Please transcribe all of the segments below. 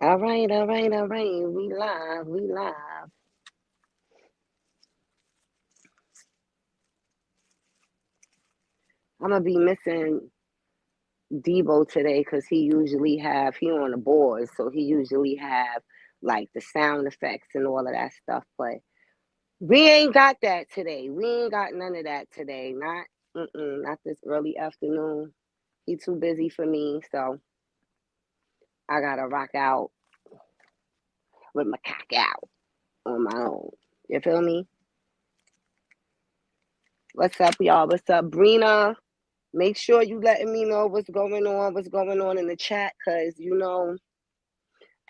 All right, all right, all right. We live, we live. I'm gonna be missing Debo today because he on the board, so he usually have like the sound effects and all of that stuff. But we ain't got that today. We ain't got none of that today. Not this early afternoon. He too busy for me, so I gotta rock out with my cock out on my own. You feel me? What's up, y'all? What's up, Brina? Make sure you letting me know what's going on in the chat, cause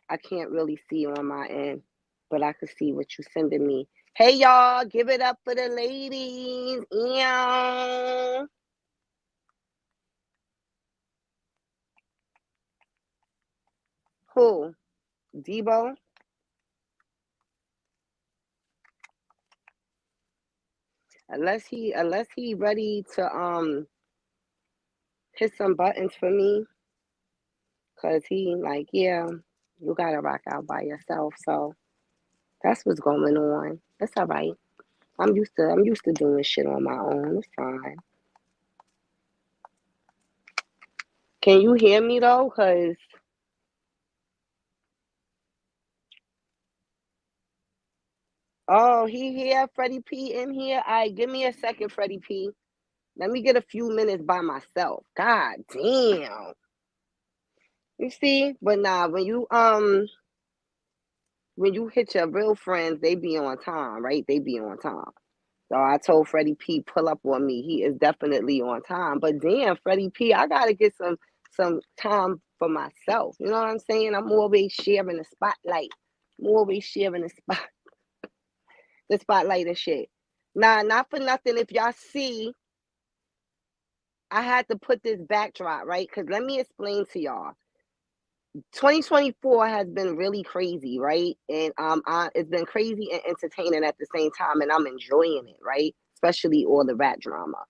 I can't really see on my end, but I can see what you sending me. Hey y'all, give it up for the ladies. Yeah. Who? Debo? Unless he ready to hit some buttons for me, cause he like, yeah, you gotta rock out by yourself. So that's what's going on. That's all right. I'm used to doing shit on my own. It's fine. Can you hear me though? Cause oh, he here, Freddie P in here. All right, give me a second, Freddie P. Let me get a few minutes by myself. God damn. You see? But nah, when you hit your real friends, they be on time, right? They be on time. So I told Freddie P pull up on me. He is definitely on time. But damn, Freddie P, I gotta get some time for myself. You know what I'm saying? I'm always sharing the spotlight. I'm always sharing the spotlight and shit. Nah, not for nothing. If y'all see, I had to put this backdrop, right? Because let me explain to y'all. 2024 has been really crazy, right? And it's been crazy and entertaining at the same time, and I'm enjoying it, right? Especially all the rap drama.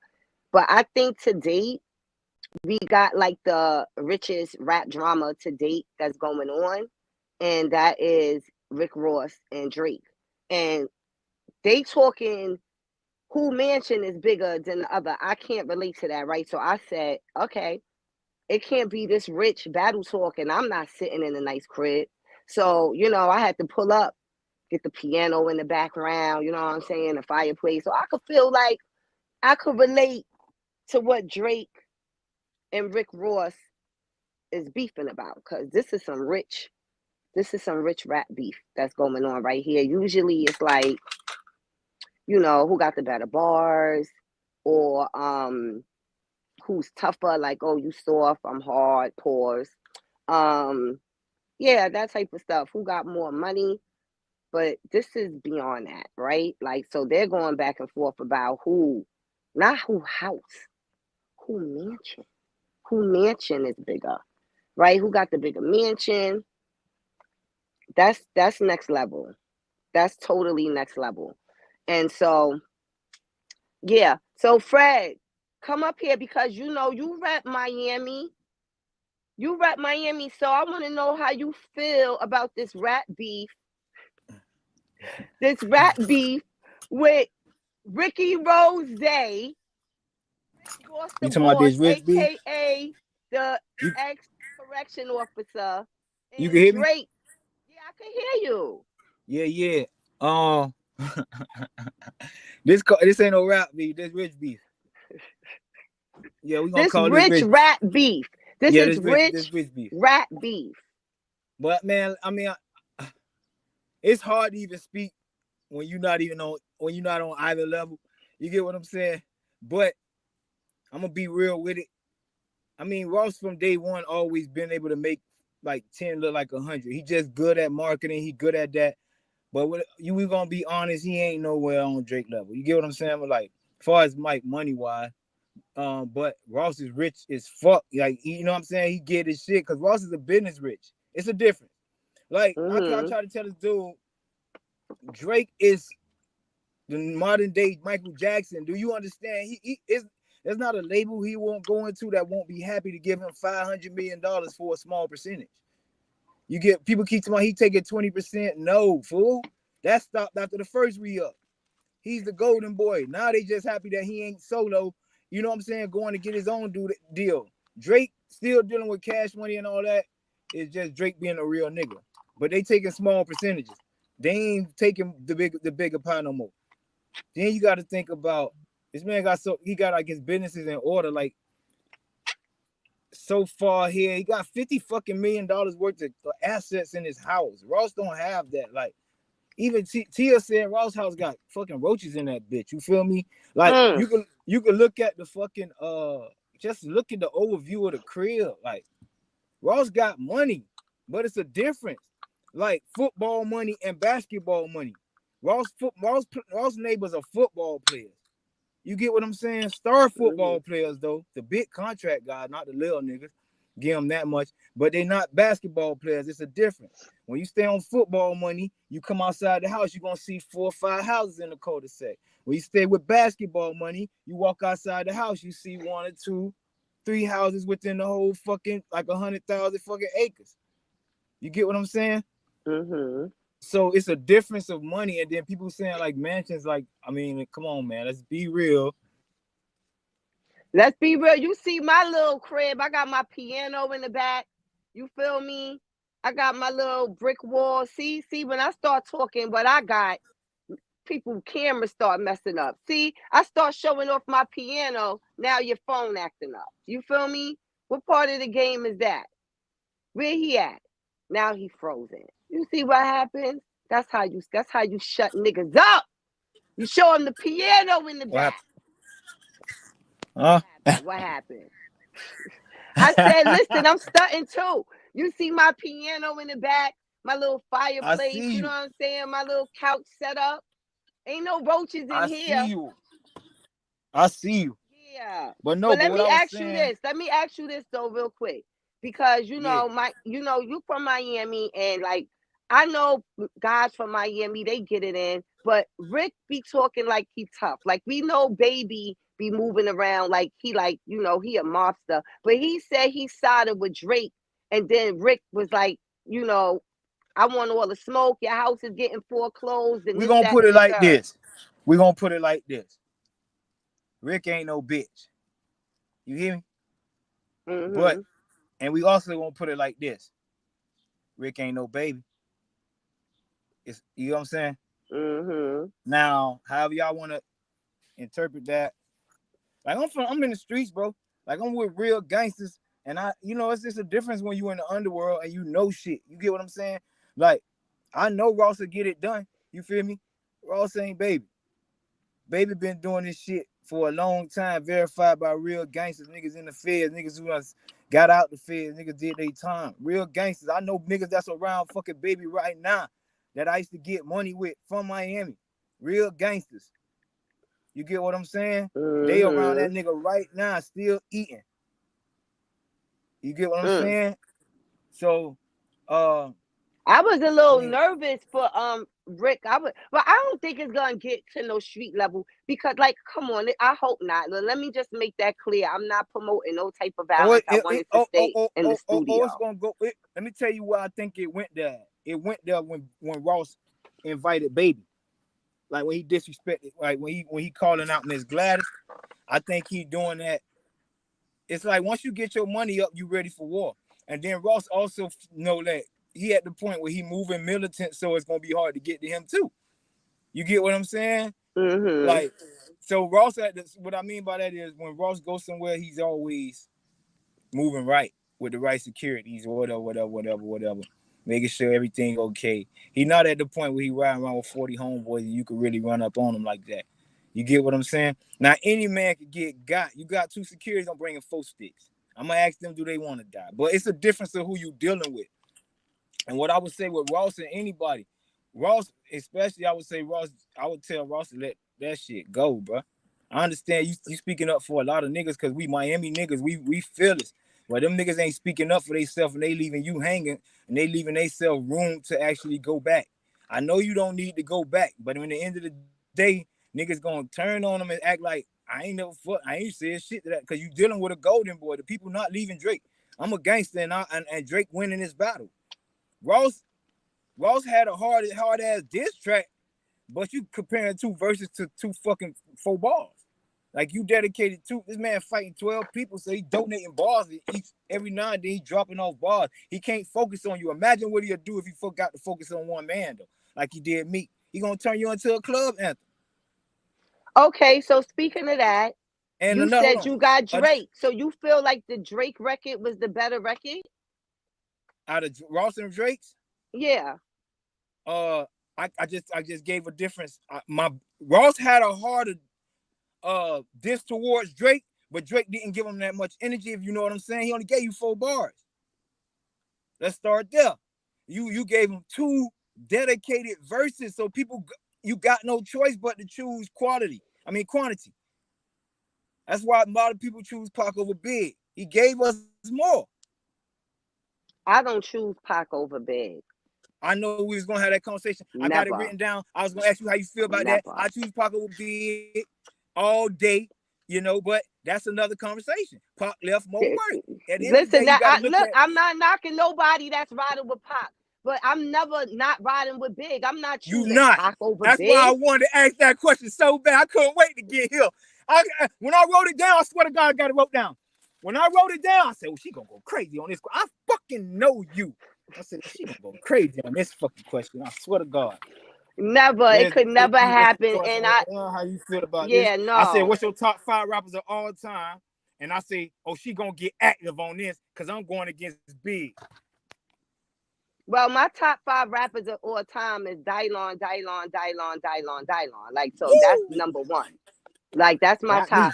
But I think to date, we got like the richest rap drama to date that's going on, and that is Rick Ross and Drake. And they talking who mansion is bigger than the other. I can't relate to that, right? So I said, okay, it can't be this rich battle talk, and I'm not sitting in a nice crib. So, I had to pull up, get the piano in the background, you know what I'm saying, the fireplace. So I could feel like I could relate to what Drake and Rick Ross is beefing about, because this is some rich rap beef that's going on right here. Usually it's like, who got the better bars, or who's tougher, like, oh, you soft, I'm hard, pause. Um, yeah, that type of stuff. Who got more money? But this is beyond that, right? Like, so they're going back and forth about not who house, who mansion. Who mansion is bigger, right? Who got the bigger mansion? That's next level. That's totally next level. And so, yeah. So Fred, come up here because you rep Miami. You rep Miami, so I want to know how you feel about this rap beef. This rap beef with Ricky Rose, Rick Ross the You talking about Boss, this rich beef? aka the You ex correction officer, you can and hear me? Drake. Yeah, I can hear you. Yeah, yeah. Um, this ain't no rap beef. This rich beef. Yeah, we gonna This call this rich rich. rap beef. This Yeah, is this rich rich beef. rap beef. But man, I mean, it's hard to even speak when you're not on either level. You get what I'm saying? But I'm gonna be real with it. I mean, Ross from day one always been able to make like 10 look like 100. He just good at marketing. He good at that. But we gonna be honest, he ain't nowhere on Drake level. You get what I'm saying? But like, as far as Mike money wise, but Ross is rich as fuck. Like, you know what I'm saying? He get his shit because Ross is a business rich. It's a difference. Like, I Mm-hmm. try to tell this dude, Drake is the modern day Michael Jackson. Do you understand? He is. There's not a label he won't go into that won't be happy to give him $500 million for a small percentage. You get people keep talking about he taking 20%. No, fool. That stopped after the first re-up. He's the golden boy. Now they just happy that he ain't solo. You know what I'm saying? Going to get his own deal. Drake still dealing with Cash Money and all that. It's just Drake being a real nigga. But they taking small percentages. They ain't taking the bigger pie no more. Then you got to think about this man he got like his businesses in order. Like so far here, he got $50 fucking million worth of assets in his house. Ross don't have that. Like even Tia said Ross house got fucking roaches in that bitch. You feel me? Like you can look at the fucking just look at the overview of the crib. Like Ross got money, but it's a difference. Like football money and basketball money. Ross neighbors are football players. You get what I'm saying? Star football players though, the big contract guys, not the little niggas. Give them that much, but they're not basketball players. It's a difference. When you stay on football money, you come outside the house, you're gonna see 4 or 5 houses in the cul-de-sac. When you stay with basketball money, you walk outside the house, you see 1 or 2, 3 houses within the whole fucking like 100,000 fucking acres. You get what I'm saying? So it's a difference of money, and then people saying like mansions. Like, I mean, come on, man, let's be real. Let's be real. You see my little crib. I got my piano in the back. You feel me? I got my little brick wall. See, when I start talking what I got, people cameras start messing up. See, I start showing off my piano. Now your phone acting up. You feel me? What part of the game is that? Where he at? Now he frozen. You see what happens? That's how you shut niggas up. You show him the piano in the back. What happened? I said, listen, I'm stunting too. You see my piano in the back, my little fireplace, you know what I'm saying? My little couch set up. Ain't no roaches in here. I see you. Yeah. But no, but let me ask you this. Let me ask you this though, real quick. Because you from Miami, and like I know guys from Miami, they get it in, but Rick be talking like he tough. Like we know Baby be moving around like he a mobster. But he said he sided with Drake, and then Rick was like, I want all the smoke. Your house is getting foreclosed. And we're gonna put it like this. We're gonna put it like this. Rick ain't no bitch. You hear me? But and we also gonna put it like this. Rick ain't no baby. It's, you know what I'm saying? Now, however y'all want to interpret that. Like I'm in the streets, bro. Like I'm with real gangsters, and it's just a difference when you in the underworld and you know shit. You get what I'm saying? Like I know Ross will get it done. You feel me? Ross ain't baby. Baby been doing this shit for a long time, verified by real gangsters, niggas in the feds, niggas who got out the feds, niggas did their time. Real gangsters. I know niggas that's around fucking Baby right now that I used to get money with from Miami. Real gangsters. You get what I'm saying? They around that nigga right now still eating. You get what I'm saying? So I was a little nervous for Rick. But I don't think it's gonna get to no street level because, like, come on, I hope not. Let me just make that clear. I'm not promoting no type of violence. I wanted to stay in the studio. It's gonna go. Let me tell you why I think it went there. It went there when Ross invited Baby, like when he disrespected, like when he calling out Miss Gladys. I think he doing that. It's like once you get your money up, you ready for war. And then Ross also know that he at the point where he moving militant, so it's gonna be hard to get to him too. You get what I'm saying? Like, so Ross what I mean by that is when Ross goes somewhere, he's always moving right with the right securities or whatever, making sure everything okay. He not at the point where he riding around with 40 homeboys and you could really run up on him like that. You get what I'm saying? Now any man could get got. You got 2 securities, I'm bringing 4 sticks. I'm gonna ask them, do they want to die? But it's a difference of who you dealing with. And what I would say with Ross and anybody, Ross, especially, I would tell Ross to let that shit go, bro. I understand you speaking up for a lot of niggas because we Miami niggas, we feel this. But them niggas ain't speaking up for themselves and they leaving you hanging and they leaving themselves room to actually go back. I know you don't need to go back, but in the end of the day, niggas gonna turn on them and act like I ain't said shit to that because you dealing with a golden boy. The people not leaving Drake. I'm a gangster and Drake winning this battle. Ross had a hard ass diss track, but you comparing 2 verses to 2 fucking 4 bars. Like you dedicated to this man fighting 12 people, so he donating bars every now and then he dropping off bars. He can't focus on you. Imagine what he'll do if he forgot to focus on one man though, like he did me. He gonna turn you into a club anthem. Okay, so speaking of that, and you said you got Drake, so you feel like the Drake record was the better record out of Ross and Drake's? Yeah. I just gave a difference. My Ross had a harder diss towards Drake, but Drake didn't give him that much energy, if you know what I'm saying. He only gave you 4 bars. Let's start there. You gave him 2 dedicated verses, so people, you got no choice but to choose quantity. That's why a lot of people choose Pac over Big. He gave us more. I don't choose Pac over Big. I know we was gonna have that conversation. Never. I got it written down. I was gonna ask you how you feel about that. I choose Pac over Big all day, you know, but that's another conversation. Pac left more work. Listen, look, I'm not knocking nobody that's riding with Pac, but I'm never not riding with Big. I'm not choosing Pac over Big. That's why I wanted to ask that question so bad. I couldn't wait to get here. When I wrote it down, I swear to God, I got it wrote down. When I wrote it down, I said, well, she gonna go crazy on this. I fucking know you. I said, she gonna go crazy on this fucking question. I swear to God. Never. It could never happen. And how you feel about this? No. I said, what's your top 5 rappers of all time? And I say, oh, she gonna get active on this because I'm going against Big. Well, my top 5 rappers of all time is Dylon. Like, so that's number 1. Like, that's my top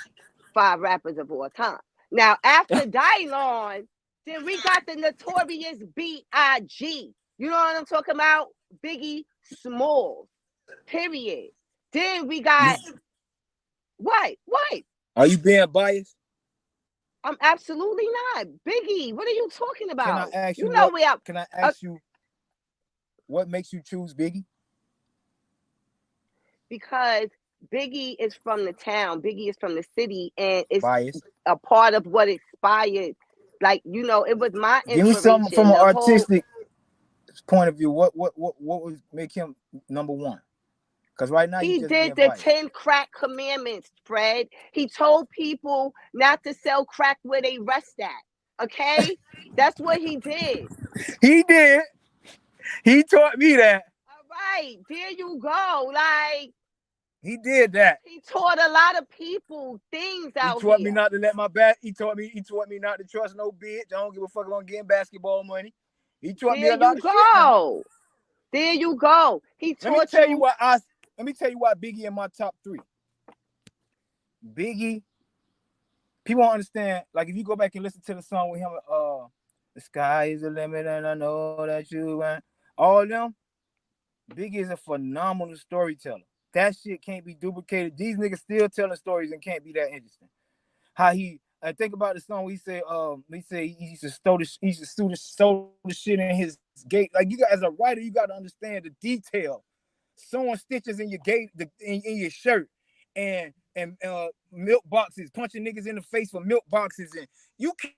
5 rappers of all time. Now, after Dylon, then we got the notorious B.I.G. You know what I'm talking about? Biggie Smalls. Period. Then we got what? Are you being biased? I'm absolutely not. Biggie, what are you talking about? Can I ask you? Can I ask you what makes you choose Biggie? Because Biggie is from the town. Biggie is from the city, and it's biased. A part of what inspired. Like, you know, it was my inspiration. Give me something from an artistic point of view. What would make him number 1? Because right now he did the 10 crack commandments, Fred. He told people not to sell crack where they rest at. Okay, that's what he did. He did. He taught me that. All right, there you go. Like, he did that. He taught a lot of people things out here. He taught me not to let my back. He taught me not to trust no bitch. I don't give a fuck about getting basketball money. He taught me a lot of shit. There you go. He taught you. Let me tell you why Biggie in my top 3. Biggie, people don't understand. Like, if you go back and listen to the song with him, the sky is the limit, and I know that you want all of them. Biggie is a phenomenal storyteller. That shit can't be duplicated. These niggas still telling stories and can't be that interesting. How I think about the song. He said he used to stole the shit in his gate. Like, you got, as a writer, you got to understand the detail. Sewing stitches in your gate, in your shirt, and milk boxes, punching niggas in the face for milk boxes, and you can't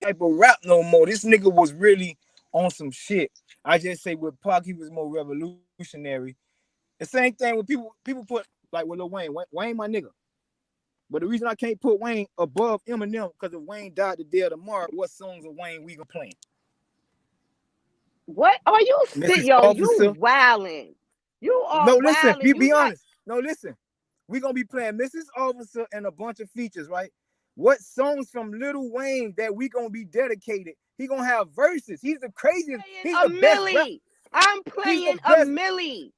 type of rap no more. This nigga was really on some shit. I just say with Pac, he was more revolutionary. The same thing with people put, like, with Lil Wayne. Wayne my nigga. But the reason I can't put Wayne above Eminem, because if Wayne died the day of tomorrow, what songs of Wayne we gonna play? What are you saying? Yo, you wildin'. You are no, listen, wildin'. be honest. No, listen. We're gonna be playing Mrs. Officer and a bunch of features, right? What songs from Lil Wayne that we gonna be dedicated? He gonna have verses. He's the craziest. He's the best rapper. I'm playing a Millie.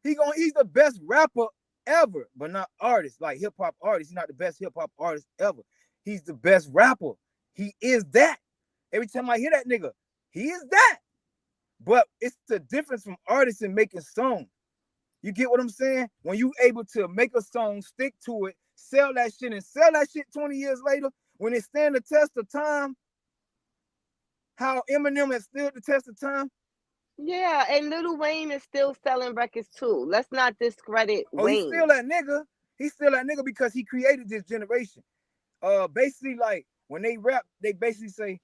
He's the best rapper ever, but not artist, like hip-hop artist. He's not the best hip-hop artist ever. He's the best rapper. He is that. Every time I hear that nigga, he is that. But it's the difference from artists and making songs. You get what I'm saying? When you able to make a song, stick to it, sell that shit 20 years later, when it stand the test of time, how Eminem has stood the test of time. Yeah, and Lil Wayne is still selling records too. Let's not discredit Wayne. He's still that nigga. He's still that nigga because he created this generation. Basically, like, when they rap, they basically say,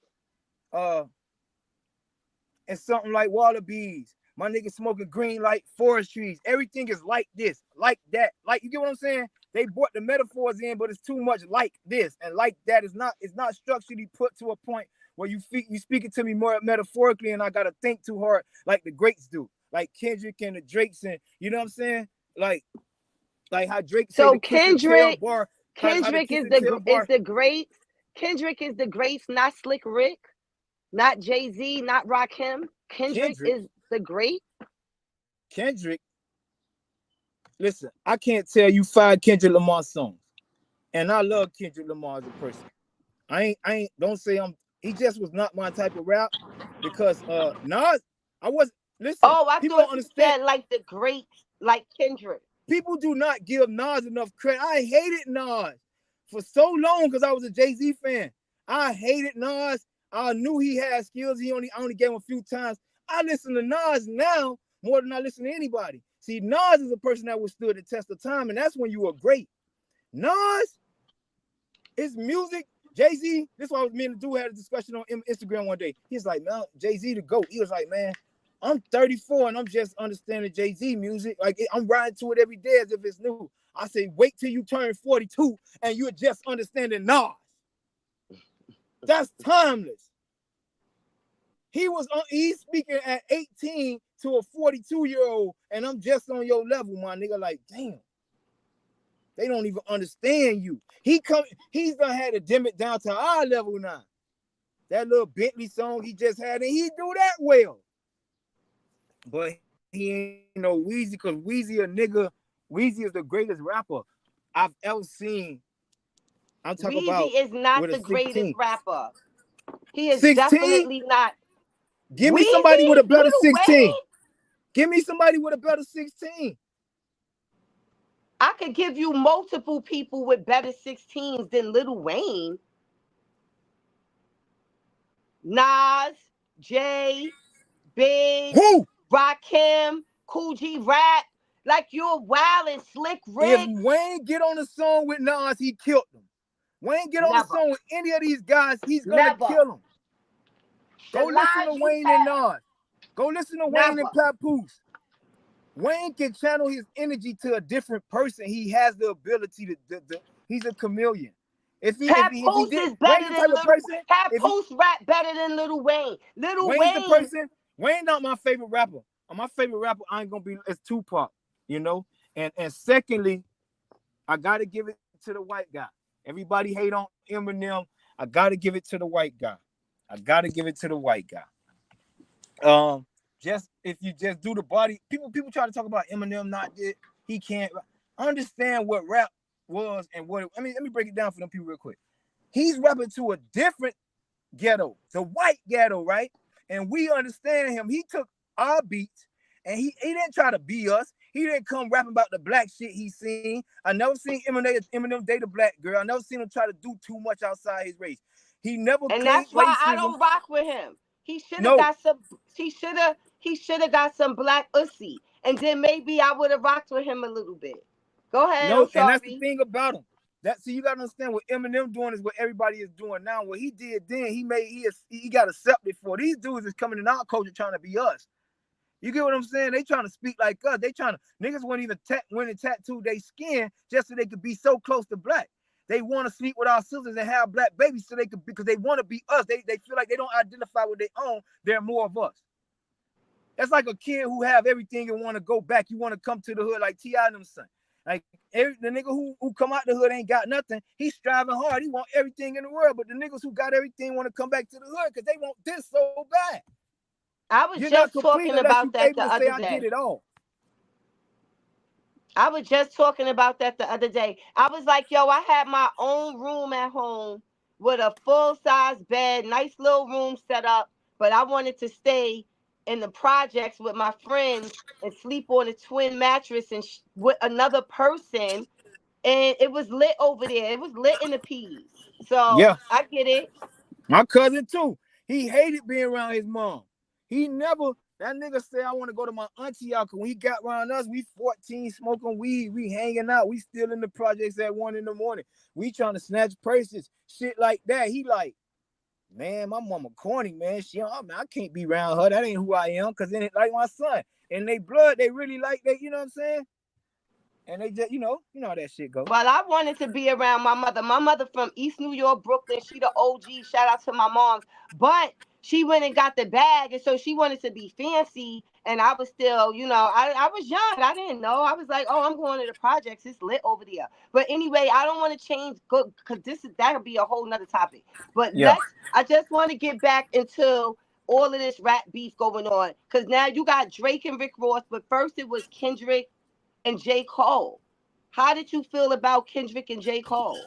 and something like wallabies. My nigga smoking green like forest trees. Everything is like this, like that. Like, you get what I'm saying? They brought the metaphors in, but it's too much like this and like that. It's not structurally put to a point where you speaking to me more metaphorically, and I gotta think too hard like the greats do, like Kendrick and the Drakes, and you know what I'm saying? Like how Drake say So the kiss and tell Kendrick, bar, how the Kendrick kiss is and tell bar. the greats. Kendrick is the greats, not Slick Rick, not Jay-Z, not Rakim. Kendrick is the great. Kendrick, listen, I can't tell you 5 Kendrick Lamar songs, and I love Kendrick Lamar as a person. I ain't don't say he just was not my type of rap, because Nas, I was, listen, Oh, I people thought don't you understand. said like the greats, like Kendrick. People do not give Nas enough credit. I hated Nas for so long because I was a Jay-Z fan. I hated Nas. I knew he had skills. I only gave him a few times. I listen to Nas now more than I listen to anybody. See, Nas is a person that withstood the test of time, and that's when you were great. Nas, his music, Jay-Z, this is why me and the dude had a discussion on Instagram one day. He's like, man, Jay-Z the GOAT. He was like, man, I'm 34 and I'm just understanding Jay-Z music. Like, I'm riding to it every day as if it's new. I say, wait till you turn 42 and you're just understanding Nas. That's timeless. He's speaking at 18 to a 42-year-old, and I'm just on your level, my nigga. Like, damn. They don't even understand you. He's done had to dim it down to our level now. That little Bentley song he just had, and he do that well. But he ain't no Weezy, because Weezy a nigga. Weezy is the greatest rapper I've ever seen. I'm talking Weezy about is not the 16. greatest rapper. He is 16? definitely not. Give me Weezy, somebody with a better Lil 16. Wayne? Give me somebody with a better 16. I could give you multiple people with better 16s than Lil Wayne. Nas, Jay, Big, Who? Rakim, Cool G Rap. Like, you're wild and Slick If Rick. Wayne get on a song with Nas, he killed them. Wayne get on a song with any of these guys, he's gonna kill them. Go listen to Wayne and Nas. Go listen to Wayne and Papoose. Wayne can channel his energy to a different person. He has the ability to he's a chameleon. If he did, is better Wayne's the type than of person. Papoose rap better than Lil Wayne. Wayne's the person. Wayne not my favorite rapper. My favorite rapper ain't gonna be as Tupac, you know. And secondly, I gotta give it to the white guy. Everybody hate on Eminem. I gotta give it to the white guy. Just if you just do the body, people try to talk about Eminem not it. He can't understand what rap was and what. Let me break it down for them people real quick. He's rapping to a different ghetto, the white ghetto, right? And we understand him. He took our beats and he didn't try to be us. He didn't come rapping about the black shit he seen. I never seen Eminem date a black girl. I never seen him try to do too much outside his race. He never. And that's why racism. I don't rock with him. He should have got some. He should have got some black ussy, and then maybe I would have rocked with him a little bit. Go ahead. No, and that's the thing about him. You gotta understand what Eminem doing is what everybody is doing now. What he did then, he got accepted for. These dudes is coming in our culture trying to be us. You get what I'm saying? They trying to speak like us. Niggas wouldn't even went and tattoo their skin just so they could be so close to black. They want to sleep with our sisters and have black babies so they could, because they want to be us. They feel like they don't identify with their own. They're more of us. That's like a kid who have everything and want to go back. You want to come to the hood like T.I. and them son. Like the nigga who come out the hood ain't got nothing. He's striving hard. He want everything in the world. But the niggas who got everything want to come back to the hood because they want this so bad. I was just talking about that the other day. I did it all. I was just talking about that the other day. I was like, yo, I had my own room at home with a full-size bed, nice little room set up, but I wanted to stay in the projects with my friends and sleep on a twin mattress and with another person, and it was lit over there. It was lit in the P's. So yeah, I get it. My cousin too. He hated being around his mom. He never. That nigga said, I want to go to my auntie house. When he got around us, we 14 smoking weed. We hanging out. We still in the projects at 1 a.m. We trying to snatch purses. Shit like that. He like, Man, my mama corny, man. I can't be around her. That ain't who I am. Cause then it like my son. And they blood, they really like that, you know what I'm saying? And they just, how that shit go. Well, I wanted to be around my mother. My mother from East New York, Brooklyn. She the OG. Shout out to my mom. But she went and got the bag, and so she wanted to be fancy. And I was still, I was young. I didn't know. I was like, oh, I'm going to the projects. It's lit over there. But anyway, I don't want to change because that'll be a whole nother topic. But Yeah. I just want to get back into all of this rap beef going on. Because now you got Drake and Rick Ross, but first it was Kendrick and J. Cole. How did you feel about Kendrick and J. Cole?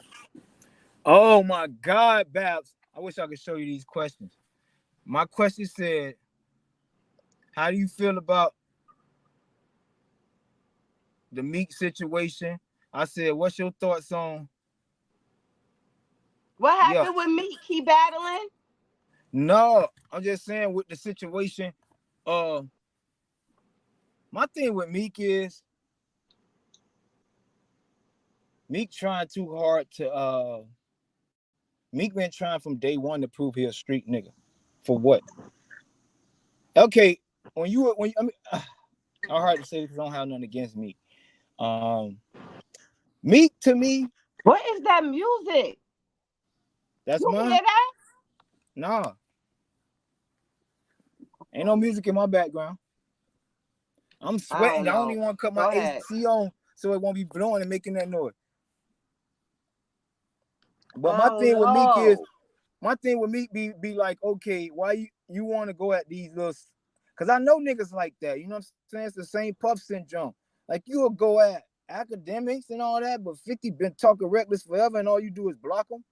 Oh my God, Babs. I wish I could show you these questions. My question said, how do you feel about the Meek situation? I said, what's your thoughts on? What Yeah. happened with Meek? He battling? No, I'm just saying with the situation. My thing with Meek is Meek trying too hard to Meek been trying from day one to prove he a street nigga. For what? Okay, I hard to say because I don't have nothing against Meek. Meek to me, What is that music? that's You mine. hear that? Nah, ain't no music in my background. I'm sweating. I don't even want to cut my AC on so it won't be blowing and making that noise. But my thing with Meek be like, okay, why you want to go at these little? Because I know niggas like that. You know what I'm saying? It's the same Puff syndrome. Like you'll go at academics and all that, but 50 been talking reckless forever, and all you do is block them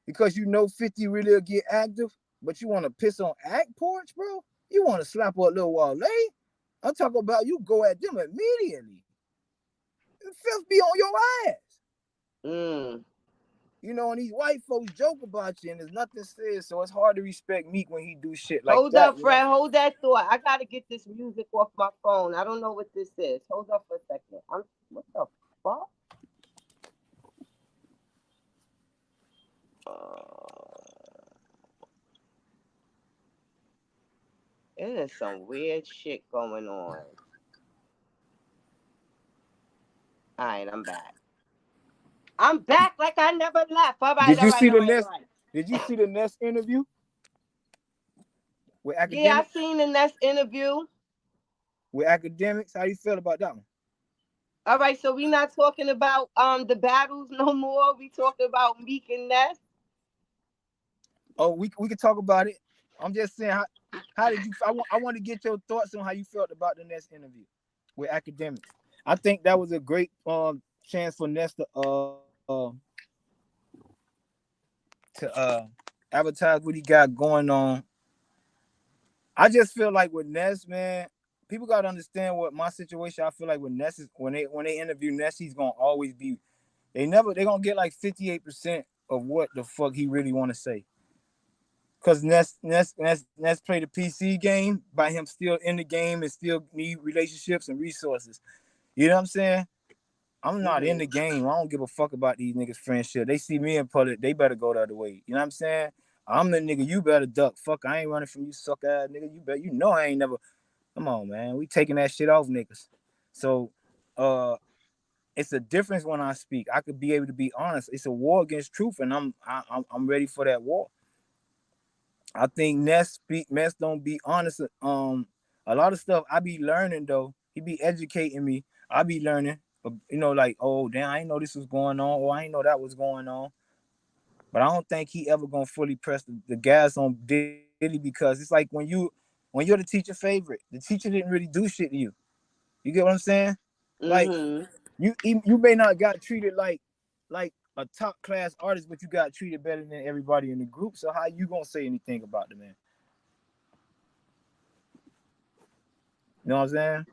because you know 50 really will get active. But you want to piss on Act Porch, bro? You want to slap her a little while late? I'm talking about you go at them immediately. The fifth be on your ass. And these white folks joke about you, and there's nothing said, so it's hard to respect Meek when he do shit like Hold that. up, Fred. Hold that thought. I gotta get this music off my phone. I don't know what this is. Hold up for a second. What the fuck? It is some weird shit going on. All right, I'm back. I'm back like I never left. All right, Did you see the next? Did you see the next interview with academics? Yeah, I seen the next interview with academics. How you feel about that one? All right, so we not talking about the battles no more. We talking about Meek and Ness. Oh, we can talk about it. I'm just saying, how did you? I want to get your thoughts on how you felt about the Ness interview with academics. I think that was a great chance for Ness to advertise what he got going on. I just feel like with Ness, man, people gotta understand what my situation. I feel like with Ness is when they interview Ness, he's gonna always be. They gonna get like 58% of what the fuck he really want to say. Cause Ness play the PC game by him still in the game and still need relationships and resources. You know what I'm saying? I'm not in the game. I don't give a fuck about these niggas' friendship. They see me in public, they better go the other way. You know what I'm saying? I'm the nigga, you better duck. Fuck, I ain't running from you, suck ass nigga. You know I ain't never. Come on, man. We taking that shit off niggas. So it's a difference when I speak. I could be able to be honest. It's a war against truth, and I'm ready for that war. I think Ness don't be honest. A lot of stuff I be learning though. He be educating me. I be learning. Like, oh damn, I didn't know this was going on, or I didn't know that was going on. But I don't think he ever gonna fully press the gas on Diddy because it's like when you're the teacher favorite, the teacher didn't really do shit to you. You get what I'm saying? Like you may not got treated like a top class artist, but you got treated better than everybody in the group. So how you gonna say anything about the man? You know what I'm saying?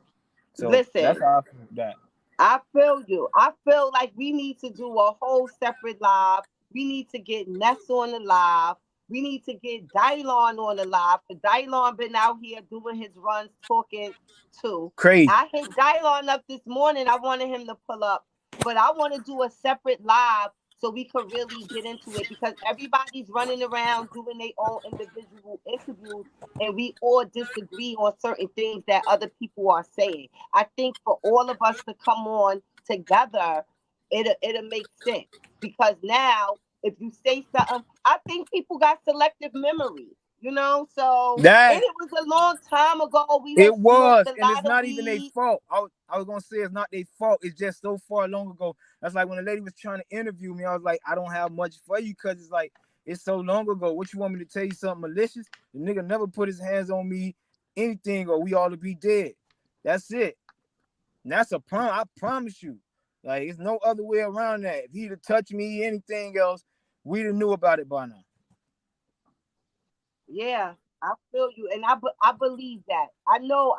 So Listen, that's how I feel that. I feel you. I feel like we need to do a whole separate live. We need to get Ness on the live. We need to get Dylon on the live. Because Dylon been out here doing his runs, talking too. Crazy. I hit Dylon up this morning. I wanted him to pull up. But I want to do a separate live so we could really get into it, because everybody's running around doing their own individual interviews, and we all disagree on certain things that other people are saying. I think for all of us to come on together, it'll make sense, because now if you say something, I think people got selective memory, you know. So, and That it was a long time ago. We it have smoked was, a and it's lot of not even their weed. fault. I was gonna say it's not their fault. It's just so far long ago. That's like when a lady was trying to interview me. I was like, I don't have much for you because it's like it's so long ago. What you want me to tell you something malicious? The nigga never put his hands on me, anything, or we ought to be dead. That's it. And that's a I promise you. Like it's no other way around that. If he'd have touched me, anything else, we'd have knew about it by now. Yeah, I feel you, and I believe that. I know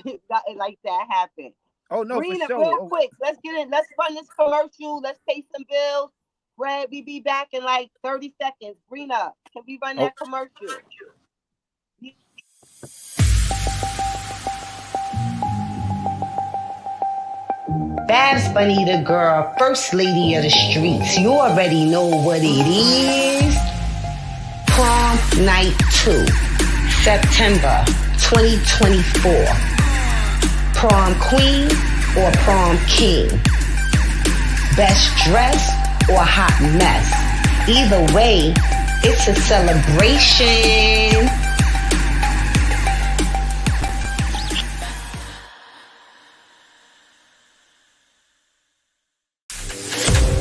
that like that happened. Oh no, for Brina, sure. real Oh, quick, let's get in. Let's run this commercial. Let's pay some bills. Fred, we be back in like 30 seconds. Brina, can we run oh. that commercial? Babs Bunny, the girl, first lady of the streets. You already know what it is. Prom Night 2, September 2024. Prom Queen or Prom King? Best dress or hot mess? Either way, it's a celebration.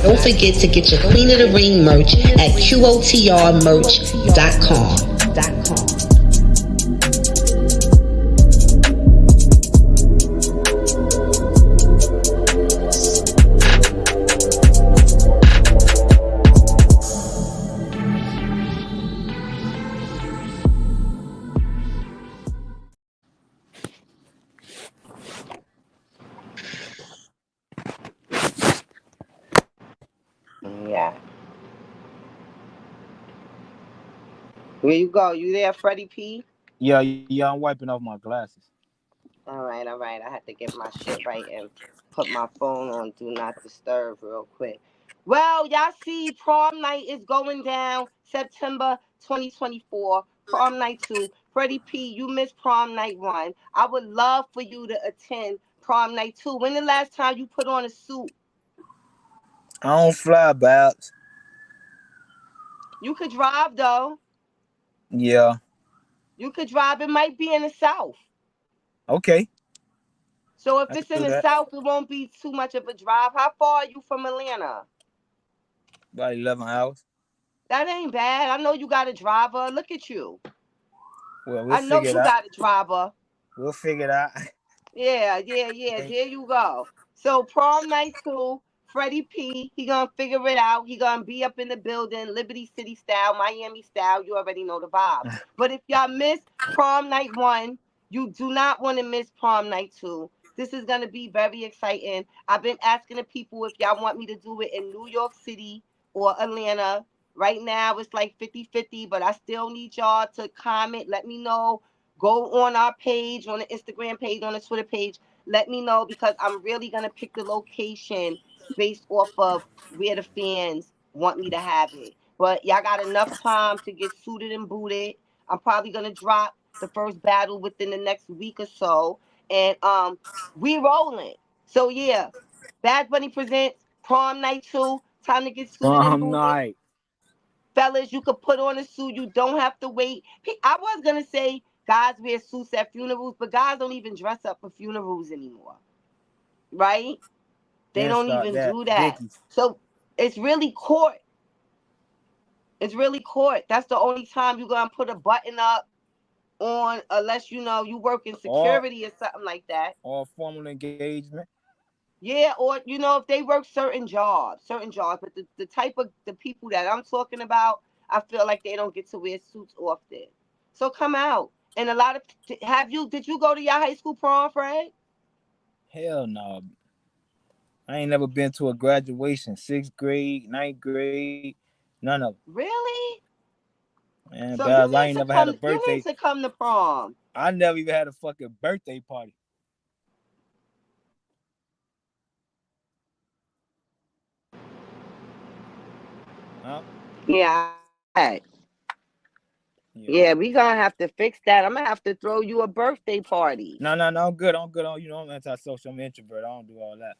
Don't forget to get your Queen of the Ring merch at QOTRmerch.com. Yeah. Where you go? You there, Freddie P? Yeah, I'm wiping off my glasses. All right, all right. I had to get my shit right and put my phone on Do Not Disturb real quick. Well, y'all see, prom night is going down September 2024. Prom night 2. Freddie P, you missed prom night 1. I would love for you to attend prom night 2. When the last time you put on a suit? I don't fly, Babs. You could drive, though. Yeah. You could drive. It might be in the South. Okay. So if I can it's in do the that. South, it won't be too much of a drive. How far are you from Atlanta? About 11 hours. That ain't bad. I know you got a driver. Look at you. Well, we'll I know figure it you out. got a driver. We'll figure it out. Yeah. There you go. So prom night 2, Freddie P, he gonna figure it out. He gonna be up in the building, Liberty City style, Miami style. You already know the vibes. But if y'all miss prom night 1, you do not want to miss prom night 2. This is gonna be very exciting. I've been asking the people if y'all want me to do it in New York City or Atlanta. Right now it's like 50-50, but I still need y'all to comment. Let me know. Go on our page, on the Instagram page, on the Twitter page. Let me know, because I'm really going to pick the location based off of where the fans want me to have it. But y'all got enough time to get suited and booted. I'm probably going to drop the first battle within the next week or so. And we rolling. So yeah, Bad Bunny presents Prom Night 2. Time to get suited and Prom booted. night. Fellas, you could put on a suit. You don't have to wait. I was going to say guys wear suits at funerals, but guys don't even dress up for funerals anymore. Right? They Then don't start even that. do that. Dickies. So it's really court. It's really court. That's the only time you're going to put a button up on, unless you know you work in Or security or something like that. formal engagement. Yeah, or if they work certain jobs, but the type of the people that I'm talking about, I feel like they don't get to wear suits often. So come out. And a lot of did you go to your high school prom, Fred? Hell no. I ain't never been to a graduation. 6th grade, 9th grade, none of them. Really? Man, So Babs, I ain't never had a you birthday. need to come to prom. I never even had a fucking birthday party. Huh? Yeah, I- Yeah. yeah, we gonna have to fix that. I'm gonna have to throw you a birthday party. No, no, no. I'm good. I'm good on. I'm antisocial. I'm an introvert. I don't do all that.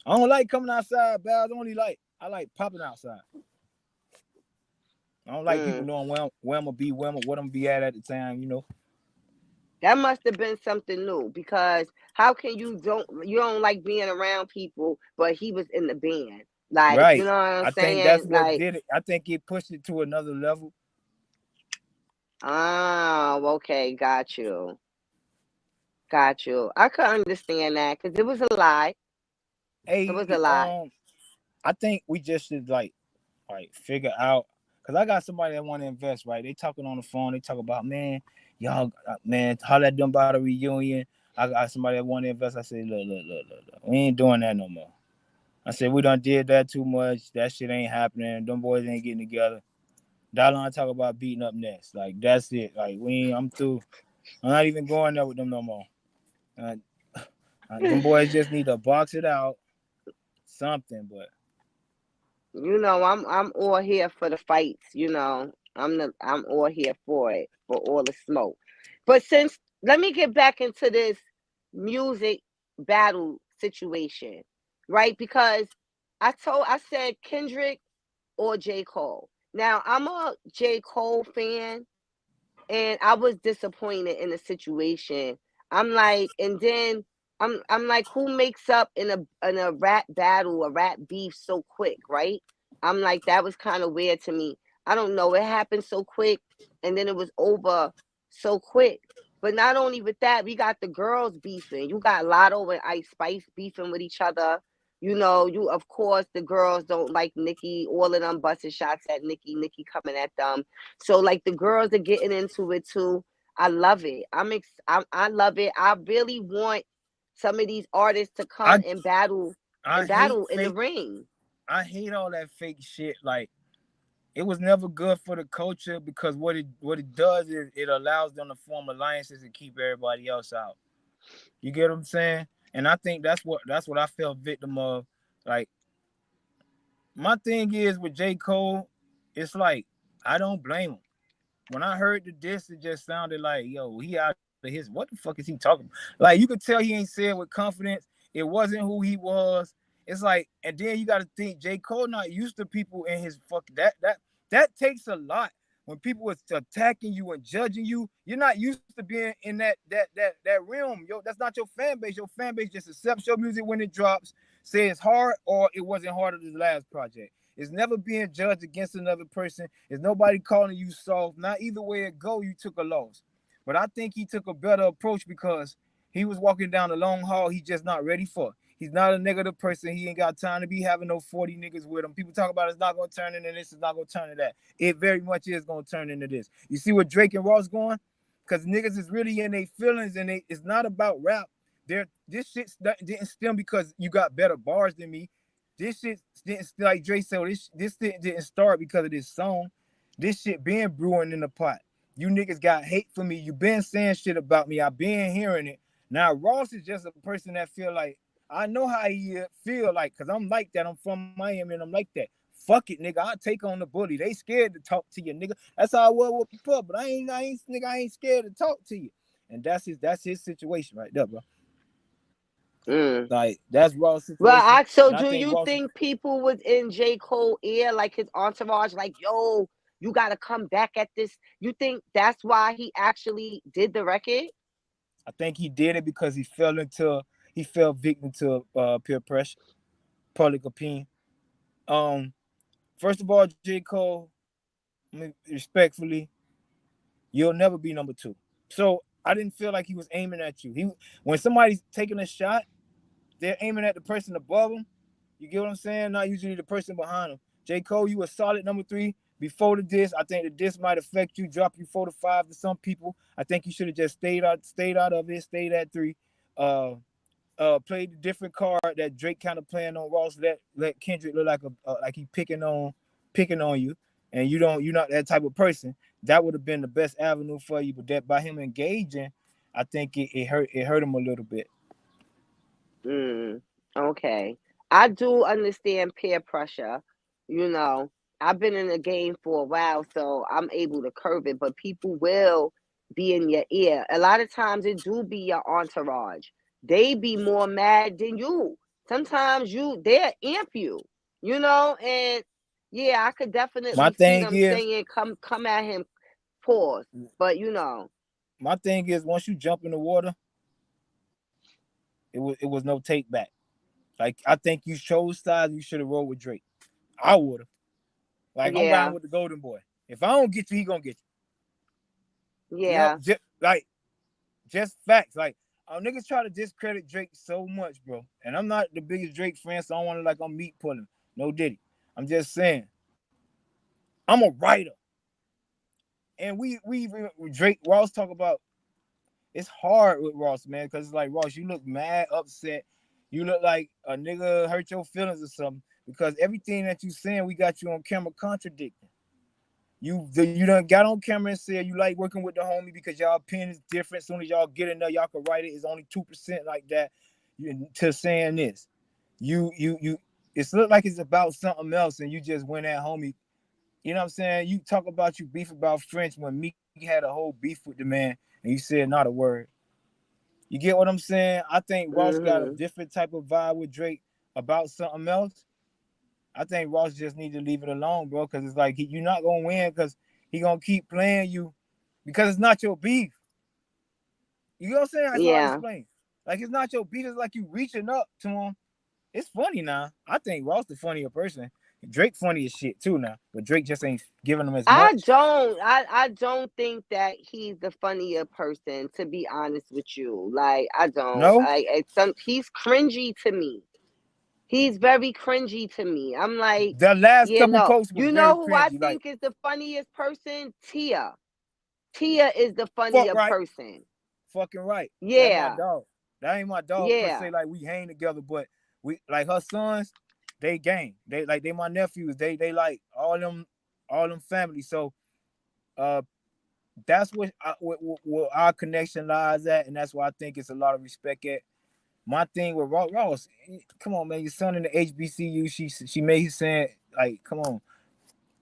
I don't like coming outside, but I like popping outside. I don't like people Mm. knowing where I'm gonna be, what I'm gonna be at the time. That must have been something new because how can you don't like being around people, but he was in the band. Like, you Right. know what I'm I think that's saying? what Like, did it. I think it pushed it to another level. oh, okay, got you. Got you. I could understand that because it was a lie. It was a Hey, lie. I think we just should like figure out because I got somebody that want to invest. Right, they talking on the phone. They talk about y'all, man, holla at them about a reunion. I got somebody that want to invest. I said, look, we ain't doing that no more. I said we done did that too much. That shit ain't happening. Them boys ain't getting together. Dollar talk about beating up next. Like that's it. Like we ain't, I'm through. I'm not even going there with them no more. Uh, them boys just need to box it out, something. But You know, I'm all here for the fights, you know. I'm all here for it, for all the smoke. But since let me get back into this music battle situation, right? Because I said Kendrick or J. Cole. Now I'm a J. Cole fan, and I was disappointed in the situation. I'm like, and then I'm like, who makes up in a rap battle, a rap beef so quick, right? I'm like, that was kind of weird to me. I don't know, it happened so quick, and then it was over so quick. But not only with that, we got the girls beefing. You got Lotto and Ice Spice beefing with each other. You know, you of course the girls don't like Nicki. All of them busting shots at Nicki. Nicki coming at them. So like the girls are getting into it too. I love it. I love it. I really want some of these artists to come I I and hate battle in the fake. ring. I hate all that fake shit. Like it was never good for the culture because what it does is it allows them to form alliances and keep everybody else out. You get what I'm saying? And I think that's what I felt victim of. Like my thing is with J. Cole, it's like I don't blame him. When I heard the diss, it just sounded like, yo, he out of his. What the fuck is he talking about? Like you could tell he ain't saying with confidence. It wasn't who he was. It's like, and then you got to think J. Cole not used to people in his that takes a lot. When people was attacking you and judging you, you're not used to being in that realm. Yo, that's not your fan base. Your fan base just accepts your music when it drops, say it's hard or it wasn't harder than the last project. It's never being judged against another person. It's nobody calling you soft. Not either way it go, you took a loss. But I think he took a better approach because he was walking down the long haul he just not ready for. He's not a negative person. He ain't got time to be having no 40 niggas with him. People talk about it's not going to turn into this, it's not going to turn into that. It very much is going to turn into this. You see what Drake and Ross going? Because niggas is really in their feelings and it's not about rap. This shit didn't stem because you got better bars than me. This shit didn't, like Dre said, this didn't start because of this song. This shit been brewing in the pot. You niggas got hate for me. You been saying shit about me. I been hearing it. Now Ross is just a person that feel like I know how he feel like because I'm like that. I'm from Miami and I'm like that. Fuck it, nigga. I take on the bully. They scared to talk to you, nigga. That's how I was with Pub, but I ain't scared to talk to you. And that's his situation right there, bro. Mm. Like that's Ross' Well, situation, so and I do think you Ross. think people was in J. Cole ear, like his entourage, like, yo, you gotta come back at this? You think that's why he actually did the record? I think he did it because he fell victim to peer pressure, public opinion. Um, First of all, J. Cole, I mean, respectfully, you'll never be number two. So I didn't feel like he was aiming at you. When somebody's taking a shot, they're aiming at the person above them. You get what I'm saying? Not usually the person behind them. J. Cole, you a solid number three before the diss. I think the diss might affect you, drop you 4 to 5 to some people. I think you should have just stayed out of it, stayed at three. Uh, Played a different card that Drake kind of playing on Ross. Let Kendrick look like he picking on you, and you're not that type of person. That would have been the best avenue for you. But that by him engaging, I think it hurt him a little bit. Mm. Okay. I do understand peer pressure, you know. I've been in the game for a while, so I'm able to curve it. But people will be in your ear. A lot of times it do be your entourage. They be more mad than you. Sometimes they'll amp you, and yeah, I could My definitely see thing them is, saying come at him, pause. But my thing is, once you jump in the water, it was no take back. Like I think you chose sides. You should have rolled with Drake. I would have. Like I'm riding yeah, with the Golden Boy. If I don't get you, he gonna get you. yeah, Just facts. Like niggas try to discredit Drake so much, bro. And I'm not the biggest Drake fan, so I don't want to like I'm meat pulling. No Diddy. I'm just saying, I'm a writer. And we Drake Ross talk about it's hard with Ross, man, because it's like Ross, you look mad, upset. You look like a nigga hurt your feelings or something. Because everything that you saying, we got you on camera contradicting. You done got on camera and said you like working with the homie because y'all pen is different. As soon as y'all get in there, y'all can write it. It's only 2% like that. To saying this, you. It's look like it's about something else, and you just went at homie. You know what I'm saying? You talk about you beef about French when Meek had a whole beef with the man, and you said not a word. You get what I'm saying? I think Ross got a mhm, different type of vibe with Drake about something else. I think Ross just need to leave it alone, bro, because it's like you're not gonna win because he gonna keep playing you because it's not your beef. You know what I'm saying? It's hard to yeah. explain. Like it's not your beef. It's like you reaching up to him. It's funny now. I think Ross the funnier person. Drake funny as shit too now, but Drake just ain't giving him as much. I don't think that he's the funnier person, to be honest with you. Like I don't. No, He's cringy to me. He's very cringy to me. I'm like, the last yeah, couple no. posts was You very know who I cringy. Like think is the funniest person? Tia. Tia is the fuck funnier right, person. fucking right. That my Yeah. dog. That ain't my dog per Yeah. se. Like we hang together, but we like her sons. They gang. They my nephews. They like all them family. So uh that's what our connection lies at, and that's why I think it's a lot of respect at. My thing with Ross, come on, man, your son in the HBCU, she made his saying like, come on.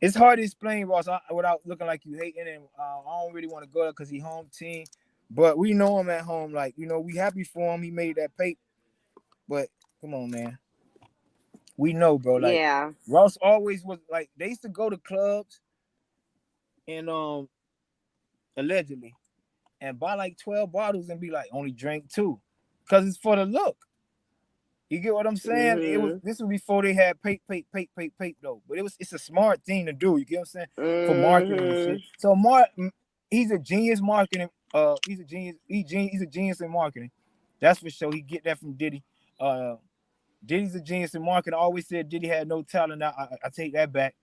It's hard to explain Ross without looking like you hating him. I don't really want to go there because he home team, but we know him at home. Like we happy for him. He made that paper, but come on, man, we know, bro. Like Yeah. Ross always was like they used to go to clubs and allegedly and buy like 12 bottles and be like, only drink 2. Because it's for the look. You get what I'm saying? Mhm. This was before they had pape though. But it's a smart thing to do. You get what I'm saying? For marketing and shit. Mhm. So he's a genius marketing. He's a genius. He's a genius in marketing. That's for sure. He get that from Diddy. Diddy's a genius in marketing. I always said Diddy had no talent. Now I take that back.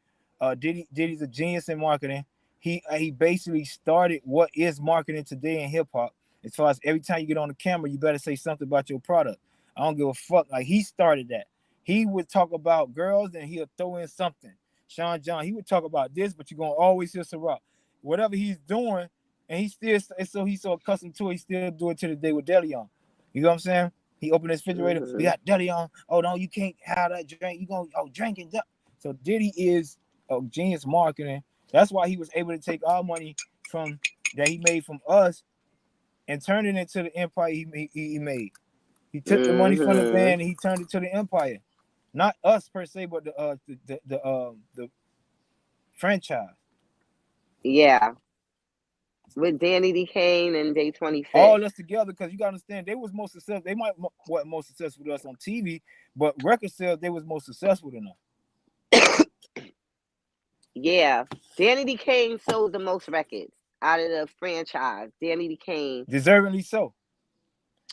Diddy's a genius in marketing. He basically started what is marketing today in hip hop. As far as every time you get on the camera, you better say something about your product. I don't give a fuck. Like he started that. He would talk about girls and he'll throw in something. Sean John, he would talk about this, but you're gonna always hear Ciroc. Whatever he's doing, and he's so accustomed to it, he still do it to the day with Deleon. You know what I'm saying? He opened his refrigerator. We Mhm. got Deleon. Oh no, you can't have that drink. You gonna drinking. So Diddy is a genius marketing. That's why he was able to take our money from that he made from us and turn it into the empire he made. He took the money from the Mhm. band and he turned it to the empire. Not us per se, but the franchise. Yeah. With Danny D. Kane and Day All 26. us together, because you gotta understand they was most successful. They might what most successful with us on TV, but record sales they was most successful than us. Yeah. Danny D. Kane sold the most records out of the franchise. Danny D. Kane. Deservingly so.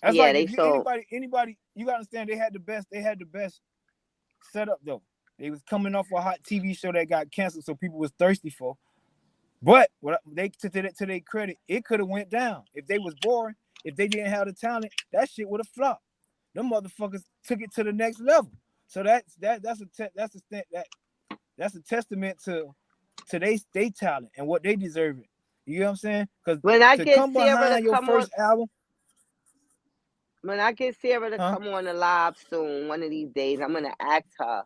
That's Yeah, like they if you sold. anybody, you gotta understand they had the best setup though. They was coming off a hot TV show that got canceled, so people was thirsty for. But what they to their credit, it could have went down if they was boring. If they didn't have the talent, that shit would have flopped. Them motherfuckers took it to the next level. So that's a testament to they talent and what they deserve it. You know what I'm saying? Because When I to get come Sarah to behind your come on, first album, when I get Sarah to huh? come on the live soon, one of these days, I'm gonna ask her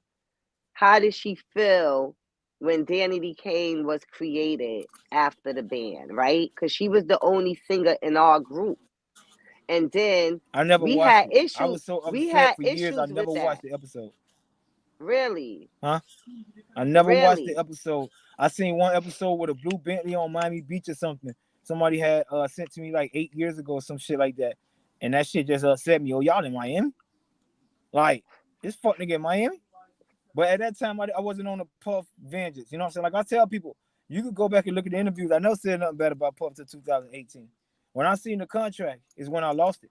how did she feel when Danny D. Kane was created after the band, right? Because she was the only singer in our group. And then I never we watched had it. I issue. was so We upset had for years. I issues with never that. watched the episode. Really, Huh? I never watched the really. episode. I seen one episode with a blue Bentley on Miami Beach or something. Somebody had sent to me like 8 years ago or some shit like that. And that shit just upset me. Oh, y'all in Miami? Like, this fuck nigga in Miami? But at that time, I wasn't on the Puff vengeance. You know what I'm saying? Like I tell people, you could go back and look at the interviews. I never said nothing bad about Puff till 2018. When I seen the contract is when I lost it.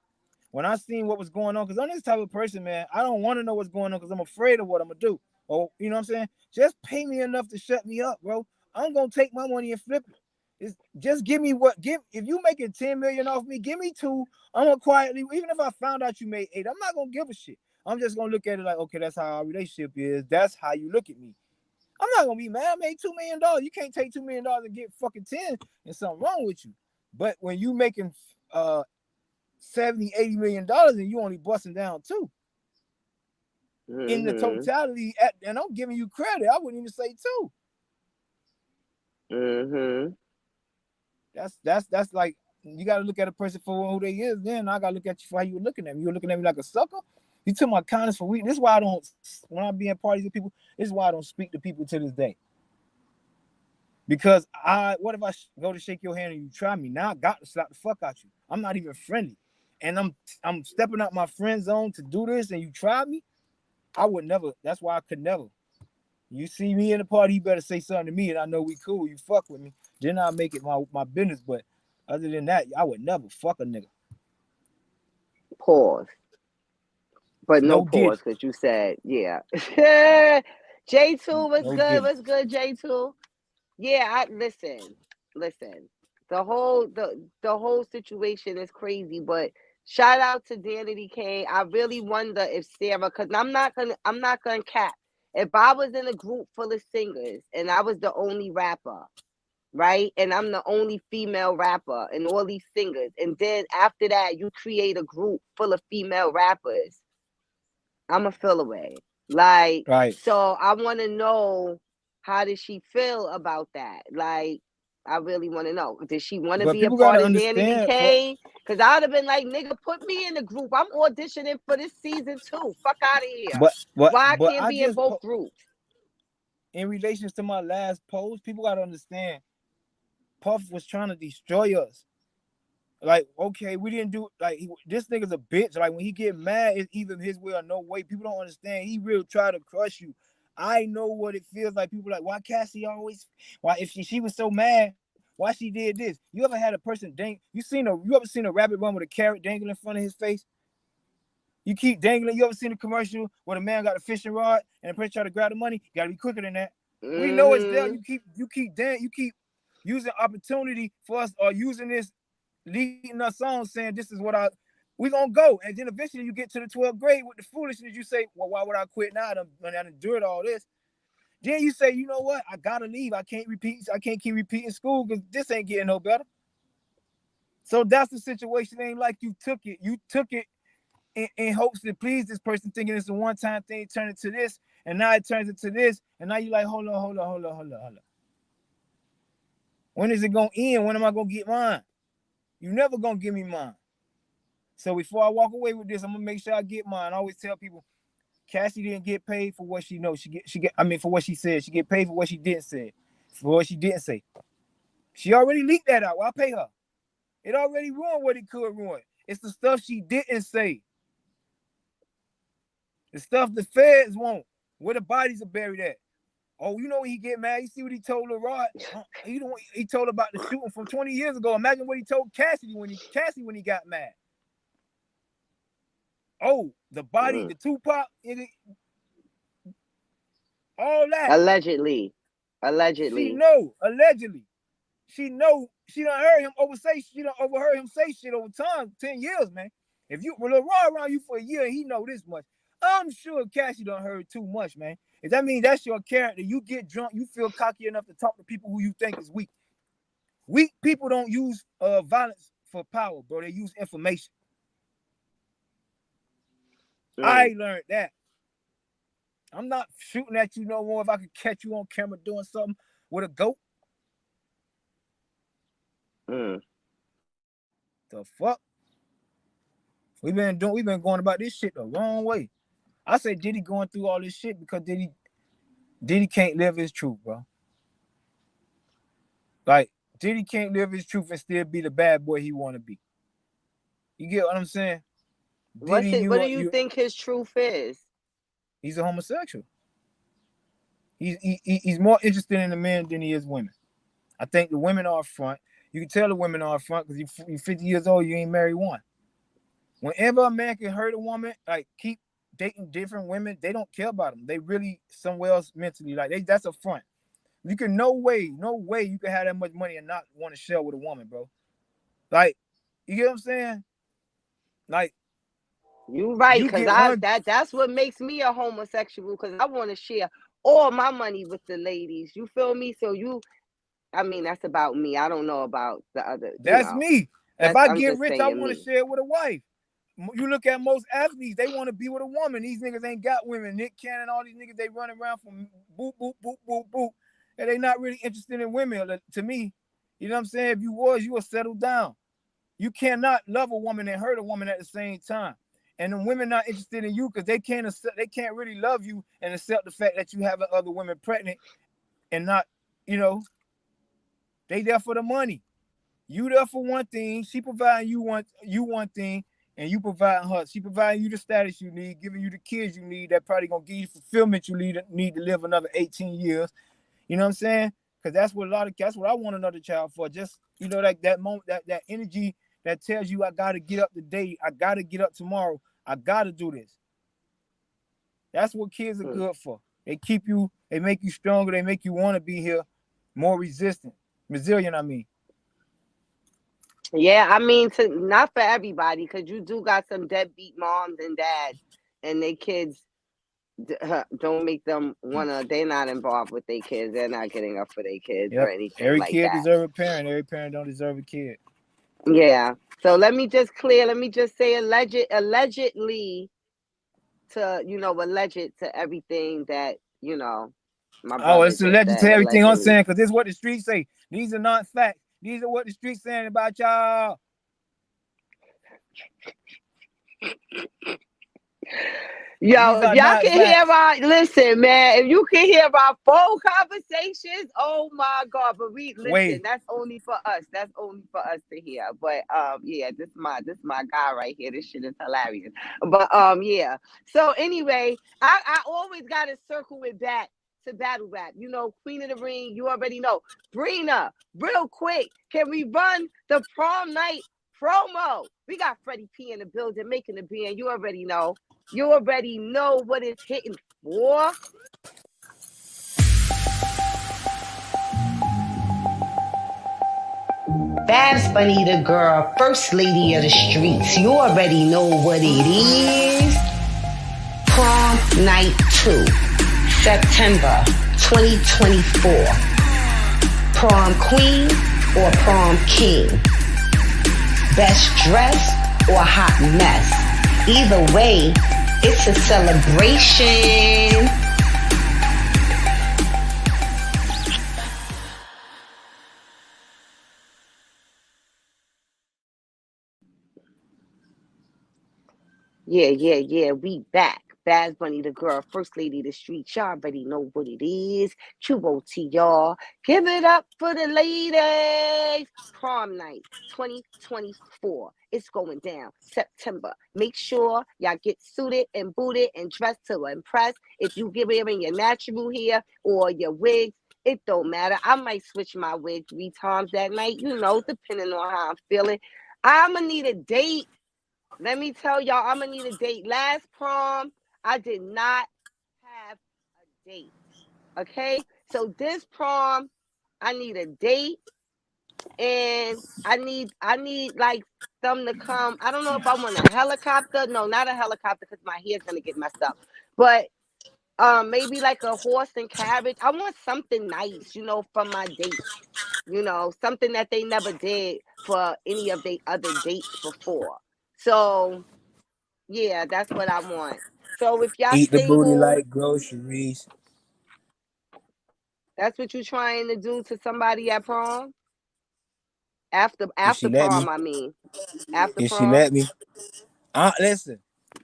When I seen what was going on, because I'm this type of person, man, I don't want to know what's going on because I'm afraid of what I'm going to do. Or, you know what I'm saying? Just pay me enough to shut me up, bro. I'm going to take my money and flip it. Just give me if you making 10 million off me, give me 2. I'm gonna quietly, even if I found out you made 8, I'm not gonna give a shit. I'm just gonna look at it like, okay, that's how our relationship is. That's how you look at me. I'm not gonna be mad. I made $2 million. You can't take $2 million and get fucking 10 and something wrong with you. But when you making 70, $80 million and you only busting down 2 in the totality, and I'm giving you credit, I wouldn't even say 2. That's like, you gotta look at a person for who they is. Then I gotta look at you for how you were looking at me. You were looking at me like a sucker. You took my kindness for weakness. This is why I don't, when I be in parties with people, this is why I don't speak to people to this day. Because what if I go to shake your hand and you try me? Now I got to slap the fuck out you. I'm not even friendly. And I'm stepping out my friend zone to do this and you try me? I would never. That's why I could never. You see me in the party, you better say something to me and I know we cool. You fuck with me. Then I'll make it my business. But other than that, I would never fuck a nigga. Pause. But no pause, because you said, yeah. J2 was good. What's good, J2? Yeah, listen. The whole situation is crazy, but shout out to Danny K. I really wonder if Sarah, because I'm not gonna cap. If I was in a group full of singers and I was the only rapper, right? And I'm the only female rapper and all these singers, and then after that you create a group full of female rappers, I'ma feel away. Like, right. So I want to know, how does she feel about that? Like, I really want to know. Did she want to be a part of Danny DK? Because I'd have been like, nigga, put me in the group. I'm auditioning for this season too. Fuck out of here. Why I can't be in both groups? In relations to my last post, people gotta understand, Puff was trying to destroy us. Like, okay, we didn't do, like, this nigga's a bitch. Like, when he get mad, it's either his way or no way. People don't understand. He really try to crush you. I know what it feels like. People like, why Cassie always, why if she was so mad, why she did this? You ever had a person you ever seen a rabbit run with a carrot dangling in front of his face? You keep dangling. You ever seen a commercial where the man got a fishing rod and the person try to grab the money? You gotta be quicker than that. We know it's there. You keep using opportunity for us, or using this, leading us on, saying this is what we gonna go. And then eventually you get to the 12th grade with the foolishness. You say, well, why would I quit now? I endured all this. Then you say, you know what? I gotta leave. I can't keep repeating school because this ain't getting no better. So that's the situation. It ain't like you took it. You took it in hopes to please this person, thinking it's a one-time thing, turn it to this, and now it turns into this, and now you like, hold on. When is it gonna end? When am I gonna get mine? You never gonna give me mine. So before I walk away with this, I'm gonna make sure I get mine. I always tell people, Cassie didn't get paid for what she knows. For what she said. She get paid for what she didn't say. For what she didn't say. She already leaked that out. Well, I pay her. It already ruined what it could ruin. It's the stuff she didn't say. The stuff the feds want. Where the bodies are buried at. Oh, you know when he get mad, you see what he told LaRod? He told about the shooting from 20 years ago. Imagine what he told Cassidy when he got mad. Oh, the body, the Tupac, all that. Allegedly. She know, allegedly. She know, she done heard him overheard him say shit over time, 10 years, man. If you LaRod around you for a year and he know this much, I'm sure Cassie done heard too much, man. If that means that's your character, you get drunk, you feel cocky enough to talk to people who you think is weak. Weak people don't use violence for power, bro. They use information. I learned that. I'm not shooting at you no more if I could catch you on camera doing something with a goat. The fuck? We've been going about this shit the wrong way. I say Diddy going through all this shit because Diddy can't live his truth, bro. Like, Diddy can't live his truth and still be the bad boy he want to be. You get what I'm saying? What do you think his truth is? He's a homosexual. He's more interested in the men than he is women. I think the women are up front. You can tell the women are up front because you're 50 years old, you ain't married one. Whenever a man can hurt a woman, like keep dating different women, they don't care about them. They really somewhere else mentally. Like that's a front. You can no way you can have that much money and not want to share with a woman, bro. Like, you get what I'm saying? Like, you right, because that's what makes me a homosexual, because I want to share all my money with the ladies. You feel me? So I mean, that's about me. I don't know about the other. That's me. If I get rich, I want to share it with a wife. You look at most athletes, they want to be with a woman. These niggas ain't got women. Nick Cannon, all these niggas, they run around from boop, boop, boop, boop, boop. And they not really interested in women. To me, you know what I'm saying? If you was, you would settle down. You cannot love a woman and hurt a woman at the same time. And the women not interested in you because they can't really love you and accept the fact that you have other women pregnant and not, you know, they there for the money. You there for one thing, she providing you one thing, and you providing her. She providing you the status you need, giving you the kids you need. That probably gonna give you fulfillment you need to live another 18 years. You know what I'm saying? Because that's what I want another child for. Just, you know, like that moment, that energy that tells you I gotta get up today, I gotta get up tomorrow, I gotta do this. That's what kids are good for. They keep you, they make you stronger, they make you want to be here, more resilient, I mean. Yeah, I mean, not for everybody, because you do got some deadbeat moms and dads, and their kids don't make them wanna. They're not involved with their kids. They're not getting up for their kids or anything. Every like kid that. deserves a parent. Every parent don't deserve a kid. Yeah. So let me just say allegedly to, you know, alleged to everything that, you know, my brother it's alleged to everything allegedly. I'm saying, because this is what the streets say. These are not facts. These are what the streets saying about y'all. Yo, if y'all can hear listen, man, if you can hear our phone conversations, oh my God. But listen, that's only for us. That's only for us to hear. But yeah, this is my guy right here. This shit is hilarious. But yeah. So anyway, I always gotta circle it back to battle rap. You know, Queen of the Ring, you already know. Brina, real quick, can we run the prom night promo? We got Freddie P in the building making the band. You already know. You already know what it's hitting for. Babs Bunny the girl, first lady of the streets. You already know what it is. Prom Night 2, September 2024. Prom queen or prom king? Best dress or hot mess? Either way, it's a celebration. Yeah, we back. Bad Bunny, the girl, first lady of the street. Y'all already know what it is. QOT, y'all. Give it up for the ladies. Prom night 2024. It's going down September. Make sure y'all get suited and booted and dressed to impress. If you give wearing your natural hair or your wigs, it don't matter. I might switch my wig 3 times that night, you know, depending on how I'm feeling. I'm going to need a date. Let me tell y'all, I'm going to need a date. Last prom, I did not have a date. Okay? So this prom, I need a date. And I need like them to come. I don't know if I want a helicopter. No, not a helicopter, because my hair's going to get messed up. But maybe like a horse and carriage. I want something nice, you know, from my date. You know, something that they never did for any of their other dates before. So, yeah, that's what I want. So if y'all Eat the booty stable, like groceries. that's what you trying to do to somebody at prom? If After she let me. prom, I mean. After If she prom. let me. Listen,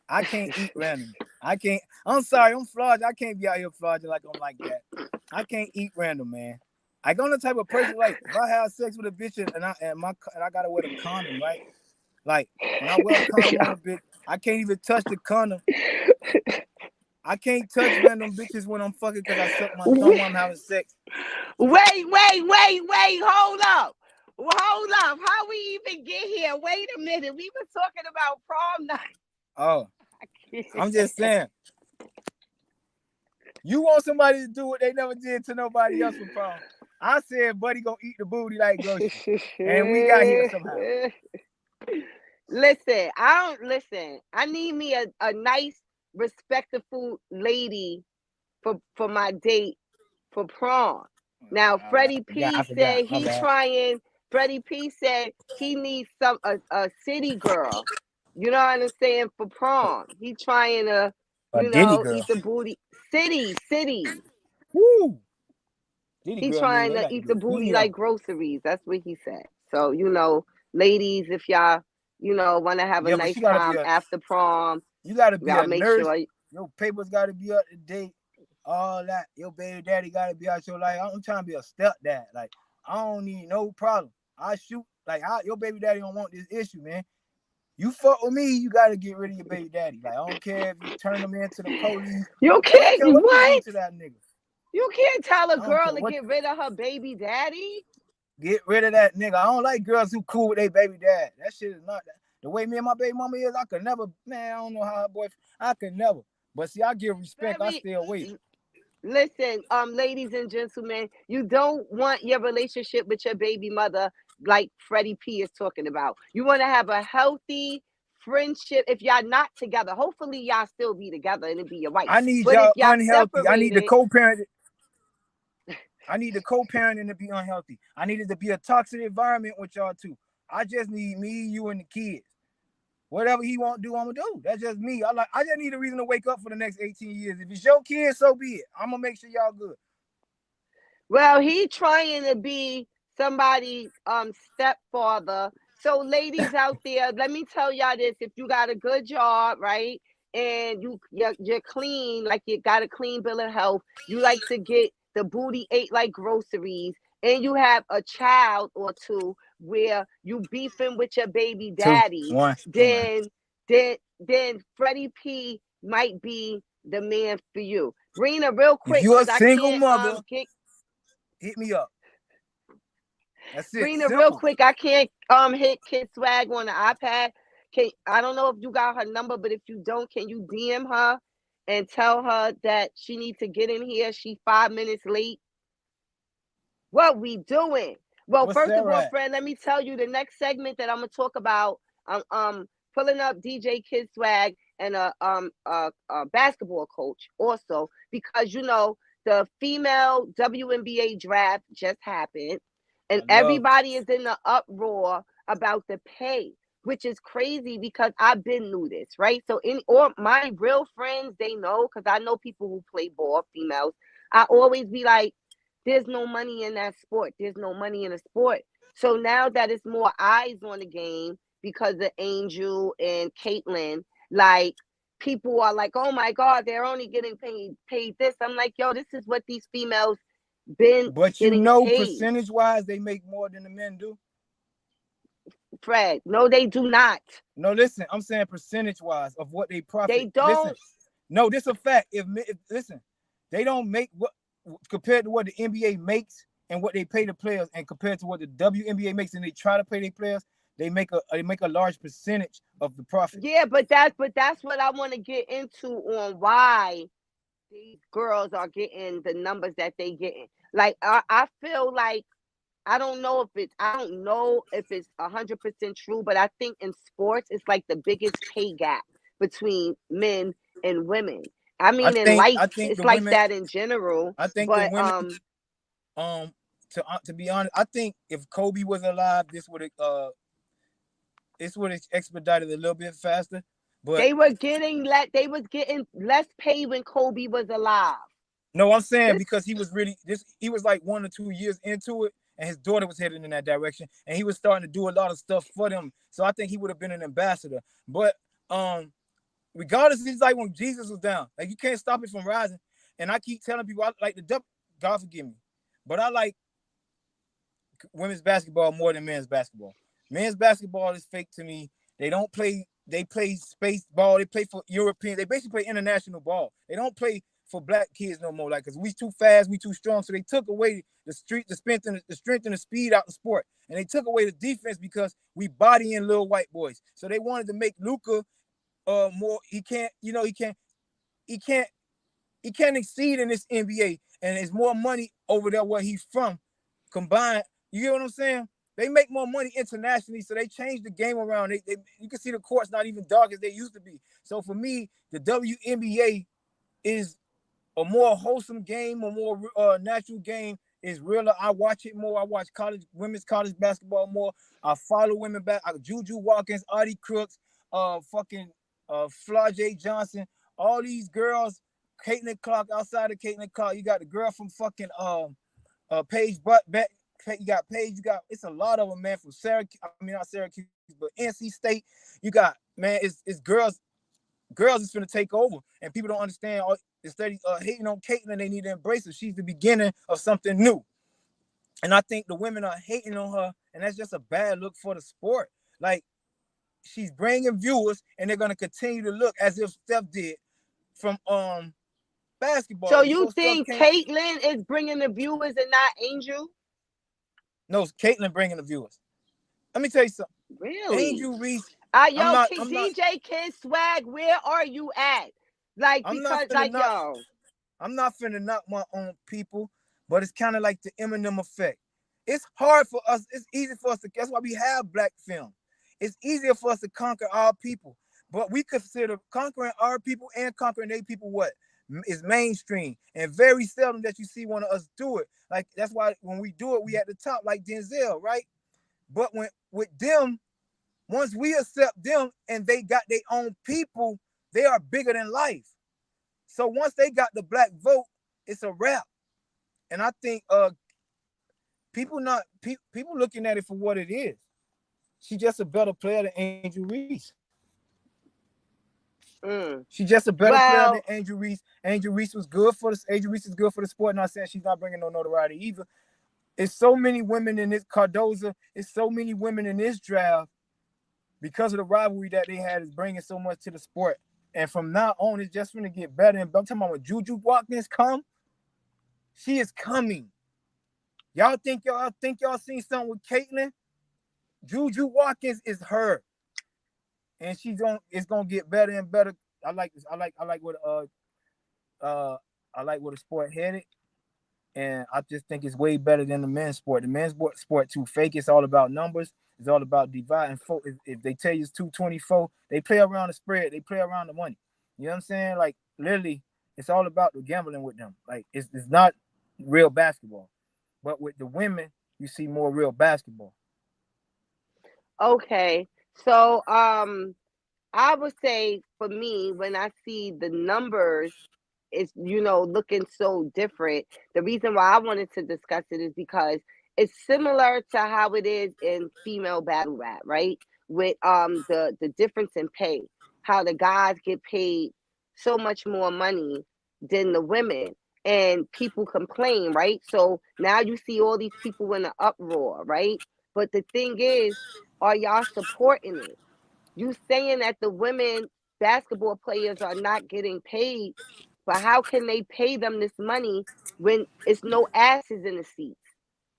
I can't eat random. I can't. I'm sorry, I'm flawed. I can't be out here flogging like I'm like that. I can't eat random, man. I'm the type of person like if I have sex with a bitch and I gotta wear a condom, right? Like when I wear a condom on a bitch, I can't even touch the condom. I can't touch random bitches when I'm fucking because I suck my thumb while I'm having sex. Wait, hold up. How we even get here? Wait a minute. We were talking about prom night. Oh, I'm just saying. You want somebody to do what they never did to nobody else for prom. I said, buddy, gonna eat the booty like groceries. And we got here somehow. Listen, I need me a nice, respectful lady for my date for prom. Now, Freddie P said Freddie P said he needs a city girl. You know what I'm saying? For prom. He trying to, eat the booty. City. Woo! He trying to eat the booty like groceries. That's what he said. So, ladies, if y'all, want to have a nice time after prom, you gotta be a make nurse. Sure your papers gotta be up to date. All that. Your baby daddy gotta be out your life. I'm trying to be a stepdad. Like, I don't need no problem. I shoot. Like, your baby daddy don't want this issue, man. You fuck with me, you gotta get rid of your baby daddy. Like, I don't care if you turn him into the police. You can't. What? You do to that nigga. You can't tell a girl to get rid of her baby daddy. Get rid of that nigga. I don't like girls who cool with their baby dad. That shit is not that. The way me and my baby mama is, I could never, man, I don't know how her boyfriend, I could never. But see, I give respect, I stay away. Listen, ladies and gentlemen, you don't want your relationship with your baby mother like Freddie P is talking about. You want to have a healthy friendship. If y'all not together, hopefully y'all still be together and it be your wife. I need y'all unhealthy. Separated, I need the co-parent. I need the co-parenting to be unhealthy. I need it to be a toxic environment with y'all too. I just need me, you, and the kids. Whatever he want to do, I'm gonna do. That's just me. I just need a reason to wake up for the next 18 years. If it's your kids, so be it. I'm gonna make sure y'all good. Well, he trying to be somebody's stepfather. So ladies out there, let me tell y'all this. If you got a good job, right? And you're clean, like you got a clean bill of health, you like to get the booty ate like groceries, and you have a child or two where you beefing with your baby daddy, then Freddie P might be the man for you. Brina, real quick, if you're a single mother, hit me up. That's it. Brina, real quick, I can't hit Kid Swag on the iPad. I don't know if you got her number, but if you don't, can you DM her and tell her that she needs to get in here? She's 5 minutes late. What we doing? Well, first of all, friend, let me tell you the next segment that I'm gonna talk about. I'm pulling up DJ Kid Swag and a basketball coach also, because the female WNBA draft just happened. And everybody is in the uproar about the pay, which is crazy because I've been through this, right? So or my real friends, they know, because I know people who play ball, females. I always be like, there's no money in that sport. There's no money in the sport. So now that it's more eyes on the game because of Angel and Caitlin, like, people are like, oh my God, they're only getting paid this. I'm like, yo, this is what these females been getting paid. Percentage wise, they make more than the men do. Fred, no, they do not. No, listen, I'm saying percentage wise of what they profit. They don't. Listen, no, this is a fact. If listen, they don't make what compared to what the NBA makes and what they pay the players, and compared to what the WNBA makes, and they try to pay their players, they make a large percentage of the profit. Yeah, but that's what I want to get into on why these girls are getting the numbers that they getting. Like, I feel like, I don't know if it's 100% true, but I think in sports it's like the biggest pay gap between men and women. I mean, in life, it's like that in general. I think the women, to be honest, I think if Kobe was alive, this would have expedited a little bit faster. But they were getting they was getting less pay when Kobe was alive. no, I'm saying This, because he was really he was like 1 or 2 years into it, and his daughter was heading in that direction, and he was starting to do a lot of stuff for them. So I think he would have been an ambassador. But regardless, it's like when Jesus was down, like you can't stop it from rising. And I keep telling people I like God forgive me, but I like women's basketball more than men's basketball. Men's basketball is fake to me. They don't play. They play space ball. They play for Europeans. They basically play international ball. They don't play for black kids no more. Like, cause we too fast, we too strong. So they took away the strength and the speed out the sport, and they took away the defense because we bodying little white boys. So they wanted to make Luka more. He can't. You know, he can't. He can't. He can't exceed in this NBA, and there's more money over there where he's from. Combined, you get what I'm saying? They make more money internationally, so they changed the game around. You can see the courts not even dark as they used to be. So for me, the WNBA is a more wholesome game, a more natural game. Is realer. I watch it more. I watch women's college basketball more. I follow women back. Juju Watkins, Audie Crooks, Flaw J. Johnson, all these girls. Caitlin Clark, outside of Caitlin Clark, you got the girl from fucking Paige Beck. You got Paige. You got it's a lot of them, man. From Syracuse, I mean not Syracuse, but NC State. You got man, it's girls. Girls is gonna take over, and people don't understand. Instead of hating on Caitlin, they need to embrace her. She's the beginning of something new, and I think the women are hating on her, and that's just a bad look for the sport. Like she's bringing viewers, and they're gonna continue to look as if Steph did from basketball. so you think Caitlyn is bringing the viewers and not Angel? No, Caitlyn bringing the viewers. Let me tell you something. Really? Angel Reese. Yo, DJ Kid Swag, where are you at? Like, because, like, yo. I'm not finna knock my own people, but it's kind of like the Eminem effect. It's hard for us. It's easy for us to, that's why we have black film. It's easier for us to conquer our people, but we consider conquering our people and conquering their people what? Is mainstream, and very seldom that you see one of us do it. Like, that's why when we do it, we at the top like Denzel, right? But when with them, once we accept them and they got their own people, they are bigger than life. So once they got the black vote, it's a wrap. And I think people looking at it for what it is. She's just a better player than Angel Reese. She's just a better player than Angel Reese. Angel Reese is good for the sport. Not saying she's not bringing no notoriety either. It's so many women in this Cardoza. It's so many women in this draft because of the rivalry that they had is bringing so much to the sport. And from now on, it's just going to get better. And I'm talking about when Juju Watkins come, she is coming. Y'all think y'all seen something with Caitlyn? Juju Watkins is her, and it's gonna get better and better. I like this. I like what the sport headed, and I just think it's way better than the men's sport. The men's sport too fake. It's all about numbers. It's all about dividing. If they tell you it's 224, they play around the spread. They play around the money. You know what I'm saying? Like literally, it's all about the gambling with them. Like it's not real basketball, but with the women, you see more real basketball. Okay, so I would say for me, when I see the numbers, it's looking so different. The reason why I wanted to discuss it is because it's similar to how it is in female battle rap, right? With the difference in pay, how the guys get paid so much more money than the women, and people complain, right? So now you see all these people in an uproar, right? But the thing is, are y'all supporting it? You saying that the women basketball players are not getting paid, but how can they pay them this money when it's no asses in the seats?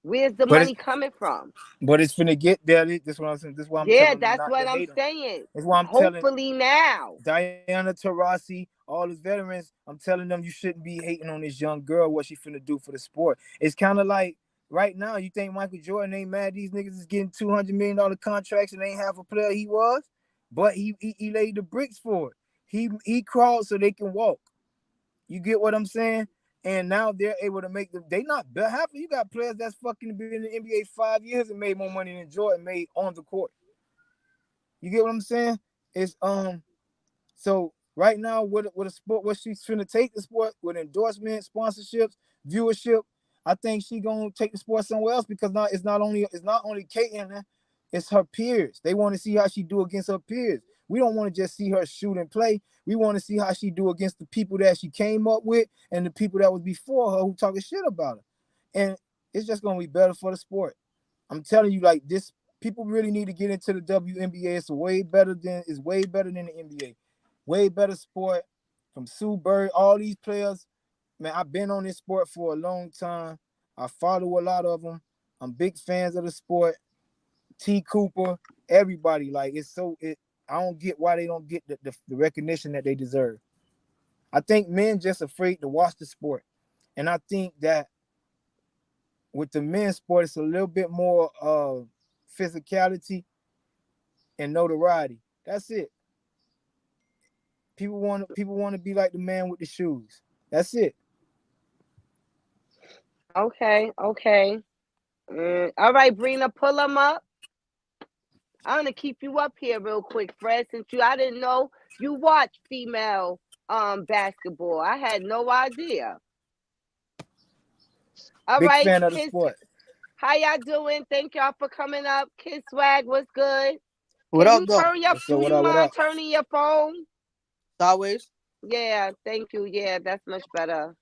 Where's the money coming from? But it's finna get there. This what I'm saying. This is why I'm telling that's what I'm saying. That's why I'm hopefully now. Diana Taurasi, all the veterans, I'm telling them you shouldn't be hating on this young girl, what she finna do for the sport. It's kind of like right now, you think Michael Jordan ain't mad these niggas is getting $200 million contracts and ain't half a player he was? But he laid the bricks for it. He crawled so they can walk. You get what I'm saying? And now they're able to make them. They not half of you got players that's fucking been in the NBA 5 years and made more money than Jordan made on the court. You get what I'm saying? It's So right now, with a sport, what she's trying to take the sport with endorsement, sponsorships, viewership, I think she gonna take the sport somewhere else because now it's not only Kate in there, it's her peers. They want to see how she do against her peers. We don't want to just see her shoot and play. We want to see how she do against the people that she came up with and the people that was before her who talking shit about her. And it's just gonna be better for the sport. I'm telling you, like this, people really need to get into the WNBA. It's way better than the NBA. Way better sport. From Sue Bird, all these players, man, I've been on this sport for a long time. I follow a lot of them. I'm big fans of the sport. T. Cooper, everybody, like I don't get why they don't get the recognition that they deserve. I think men just afraid to watch the sport. And I think that with the men's sport, it's a little bit more physicality and notoriety. That's it. People want to be like the man with the shoes. That's it. Okay. All right, Brina, pull them up. I'm gonna keep you up here real quick, Fred, since I didn't know you watch female basketball. I had no idea. All Big right, fan of the sport. How y'all doing? Thank y'all for coming up. Kid Swag, what's good? What up, though? Do you mind turning your phone? Sideways? Yeah, thank you. Yeah, that's much better.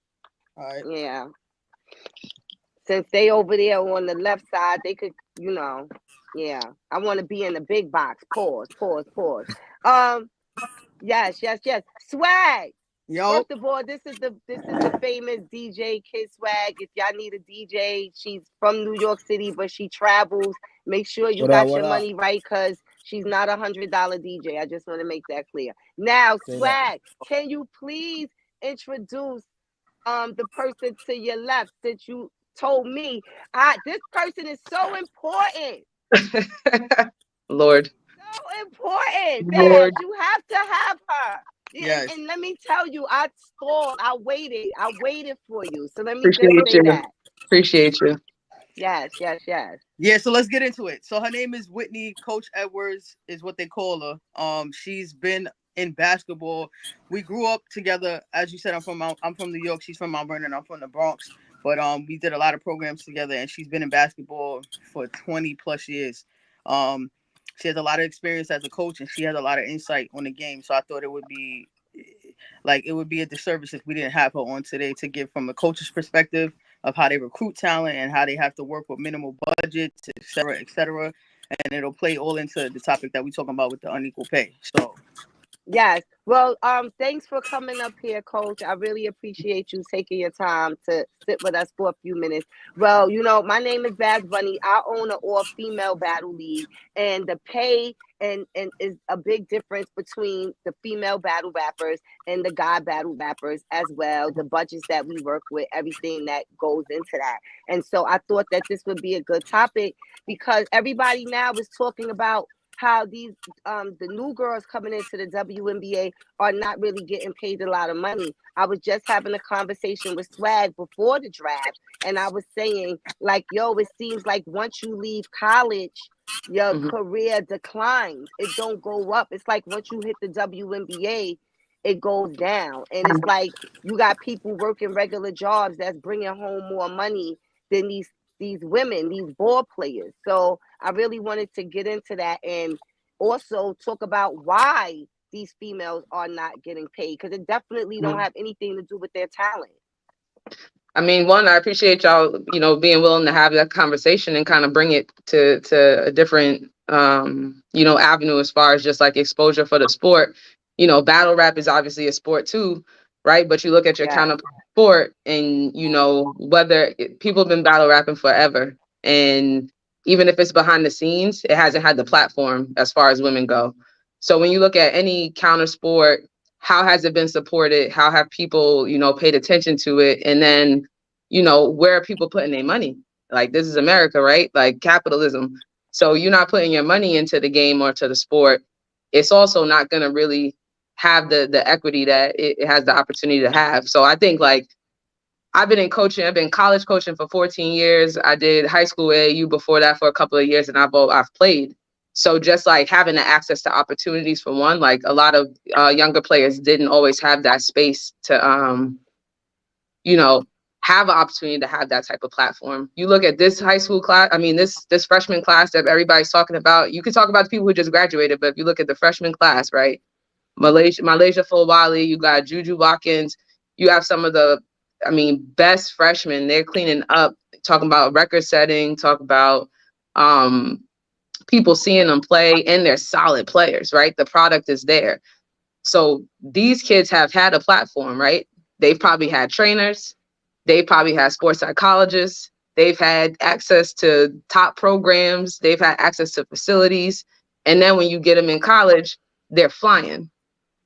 All right. Yeah. Since they over there on the left side, they could, yeah. I want to be in the big box. Pause. Yes. Swag. Yo. First of all, this is the famous DJ Kid Swag. If y'all need a DJ, she's from New York City, but she travels. Make sure you got your money right, because she's not $100 DJ. I just want to make that clear. Now, Swag, can you please introduce the person to your left, since you told me this person is so important. Lord. So important. Lord. You have to have her. Yes. And let me tell you, I stalled. I waited for you. So let me just say that. Appreciate you. Yes. Yeah, so let's get into it. So her name is Whitney. Coach Edwards is what they call her. She's been in basketball. We grew up together. As you said, I'm from New York. She's from Mount Vernon. I'm from the Bronx. But we did a lot of programs together, and she's been in basketball for 20 plus years. She has a lot of experience as a coach, and she has a lot of insight on the game. So I thought it would be a disservice if we didn't have her on today to give from a coach's perspective of how they recruit talent and how they have to work with minimal budgets, et cetera. And it'll play all into the topic that we're talking about with the unequal pay. So. Yes. Well, thanks for coming up here, Coach. I really appreciate you taking your time to sit with us for a few minutes. Well, my name is Bad Bunny. I own an all-female battle league, and the pay and is a big difference between the female battle rappers and the guy battle rappers as well. The budgets that we work with, everything that goes into that. And so I thought that this would be a good topic, because everybody now is talking about how these the new girls coming into the WNBA are not really getting paid a lot of money. I was just having a conversation with Swag before the draft, and I was saying, like, it seems like once you leave college, your career declines. It don't go up. It's like once you hit the WNBA, it goes down. And it's like you got people working regular jobs that's bringing home more money than these women, these ball players. So I really wanted to get into that and also talk about why these females are not getting paid, because it definitely don't have anything to do with their talent. I mean, one, I appreciate y'all, being willing to have that conversation and kind of bring it to a different, avenue as far as just like exposure for the sport. Battle rap is obviously a sport too, right? But you look at your counterpart sport, and whether people have been battle rapping forever, and even if it's behind the scenes, it hasn't had the platform as far as women go. So when you look at any counter sport, how has it been supported? How have people, paid attention to it? And then, where are people putting their money? Like, this is America, right? Like, capitalism. So you're not putting your money into the game or to the sport. It's also not going to really have the equity that it has the opportunity to have. So I think, like, I've been in coaching. I've been college coaching for 14 years. I did high school AAU before that for a couple of years, and I've played. So just like having the access to opportunities for one, like a lot of younger players didn't always have that space to, you know, have an opportunity to have that type of platform. You look at this high school class, I mean, this freshman class that everybody's talking about, you can talk about the people who just graduated, but if you look at the freshman class, right? Malaysia Fulwali, you got Juju Watkins, you have some of the, I mean, best freshmen. They're cleaning up, talking about record setting, talk about people seeing them play, and they're solid players, right? The product is there. So these kids have had a platform, right? They've probably had trainers. They've probably had sports psychologists. They've had access to top programs. They've had access to facilities. And then when you get them in college, they're flying,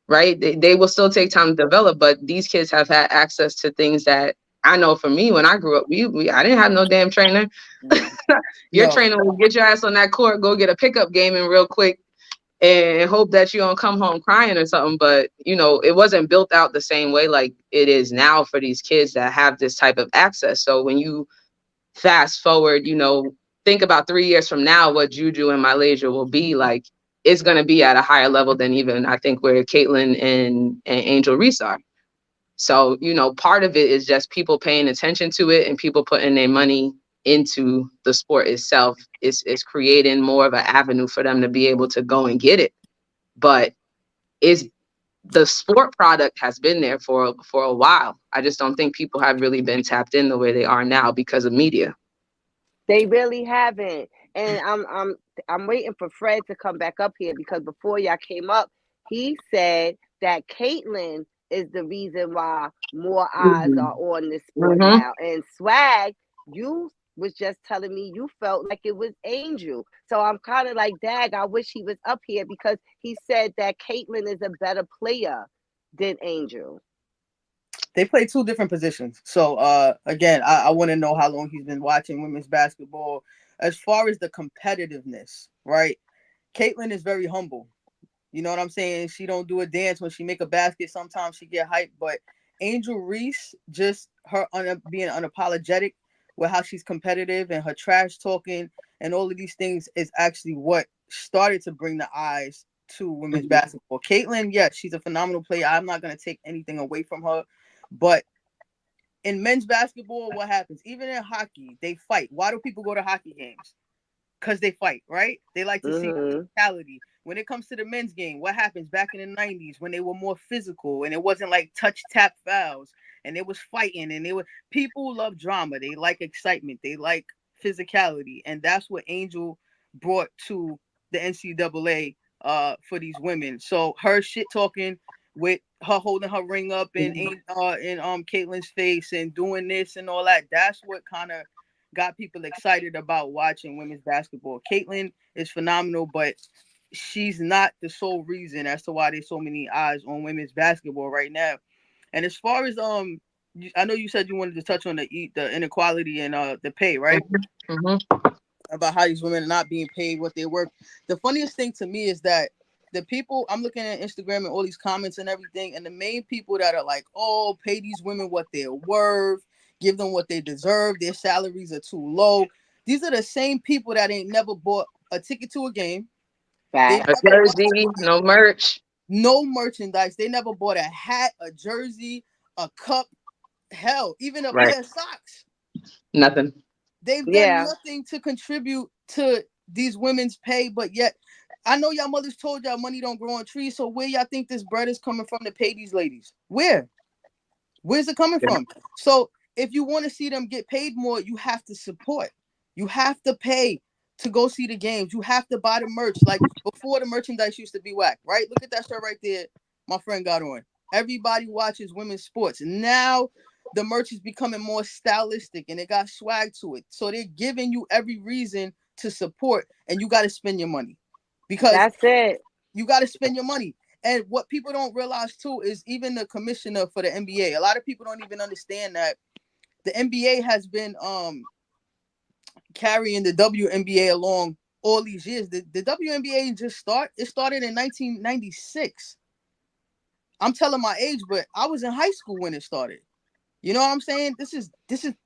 right? They will still take time to develop, but these kids have had access to things that I know for me, when I grew up, I didn't have no damn trainer. Your trainer will get your ass on that court, go get a pickup game in real quick, and hope that you don't come home crying or something. But, you know, it wasn't built out the same way like it is now for these kids that have this type of access. So when you fast forward, you know, think about 3 years from now, what Juju and Malaysia will be like, it's going to be at a higher level than even I think where Caitlin and Angel Reese are. So, you know, part of it is just people paying attention to it and people putting their money into the sport itself. Is creating more of an avenue for them to be able to go and get it. But the sport product has been there for a while. I just don't think people have really been tapped in the way they are now because of media. They really haven't. And I'm waiting for Fred to come back up here, because before y'all came up, he said that Caitlin is the reason why more eyes are on this sport now. And Swag, you was just telling me you felt like it was Angel. So I'm kind of like, dag, I wish he was up here, because he said that Caitlin is a better player than Angel. They play two different positions. So again, I want to know how long he's been watching women's basketball. As far as the competitiveness, right? Caitlin is very humble. You know what I'm saying? She don't do a dance when she make a basket. Sometimes she get hyped, but Angel Reese, just her being unapologetic with how she's competitive and her trash talking and all of these things is actually what started to bring the eyes to women's basketball. Caitlin, yes, she's a phenomenal player. I'm not going to take anything away from her, but in men's basketball, what happens? Even in hockey, they fight. Why do people go to hockey games? Because they fight, right? They like to see physicality. When it comes to the men's game, what happens back in the 90s when they were more physical and it wasn't like touch tap fouls and it was fighting and people love drama. They like excitement. They like physicality. And that's what Angel brought to the NCAA for these women. So her shit talking with her holding her ring up in Caitlin's face and doing this and all that, that's what kind of got people excited about watching women's basketball. Caitlin is phenomenal, but she's not the sole reason as to why there's so many eyes on women's basketball right now. And as far as I know you said you wanted to touch on the inequality and the pay, right? About how these women are not being paid what they're worth. The funniest thing to me is that the people, I'm looking at Instagram and all these comments and everything, and the main people that are like, oh, pay these women what they're worth, give them what they deserve, their salaries are too low. These are the same people that ain't never bought a ticket to a game. A jersey, no merch. No merchandise. They never bought a hat, a jersey, a cup, hell, even a pair of socks. Nothing. They've done nothing to contribute to these women's pay, but yet I know y'all mothers told y'all money don't grow on trees, so where y'all think this bread is coming from to pay these ladies? Where's it coming from? So if you want to see them get paid more, you have to support. You have to pay to go see the games. You have to buy the merch. Like before, the merchandise used to be whack, right? Look at that shirt right there my friend got on. Everybody watches women's sports. Now the merch is becoming more stylistic and it got swag to it. So they're giving you every reason to support, and you got to spend your money. Because that's it. You got to spend your money. And what people don't realize too is even the commissioner for the NBA, a lot of people don't even understand that the NBA has been carrying the WNBA along all these years. The WNBA it started in 1996. I'm telling my age, but I was in high school when it started. You know what I'm saying? This is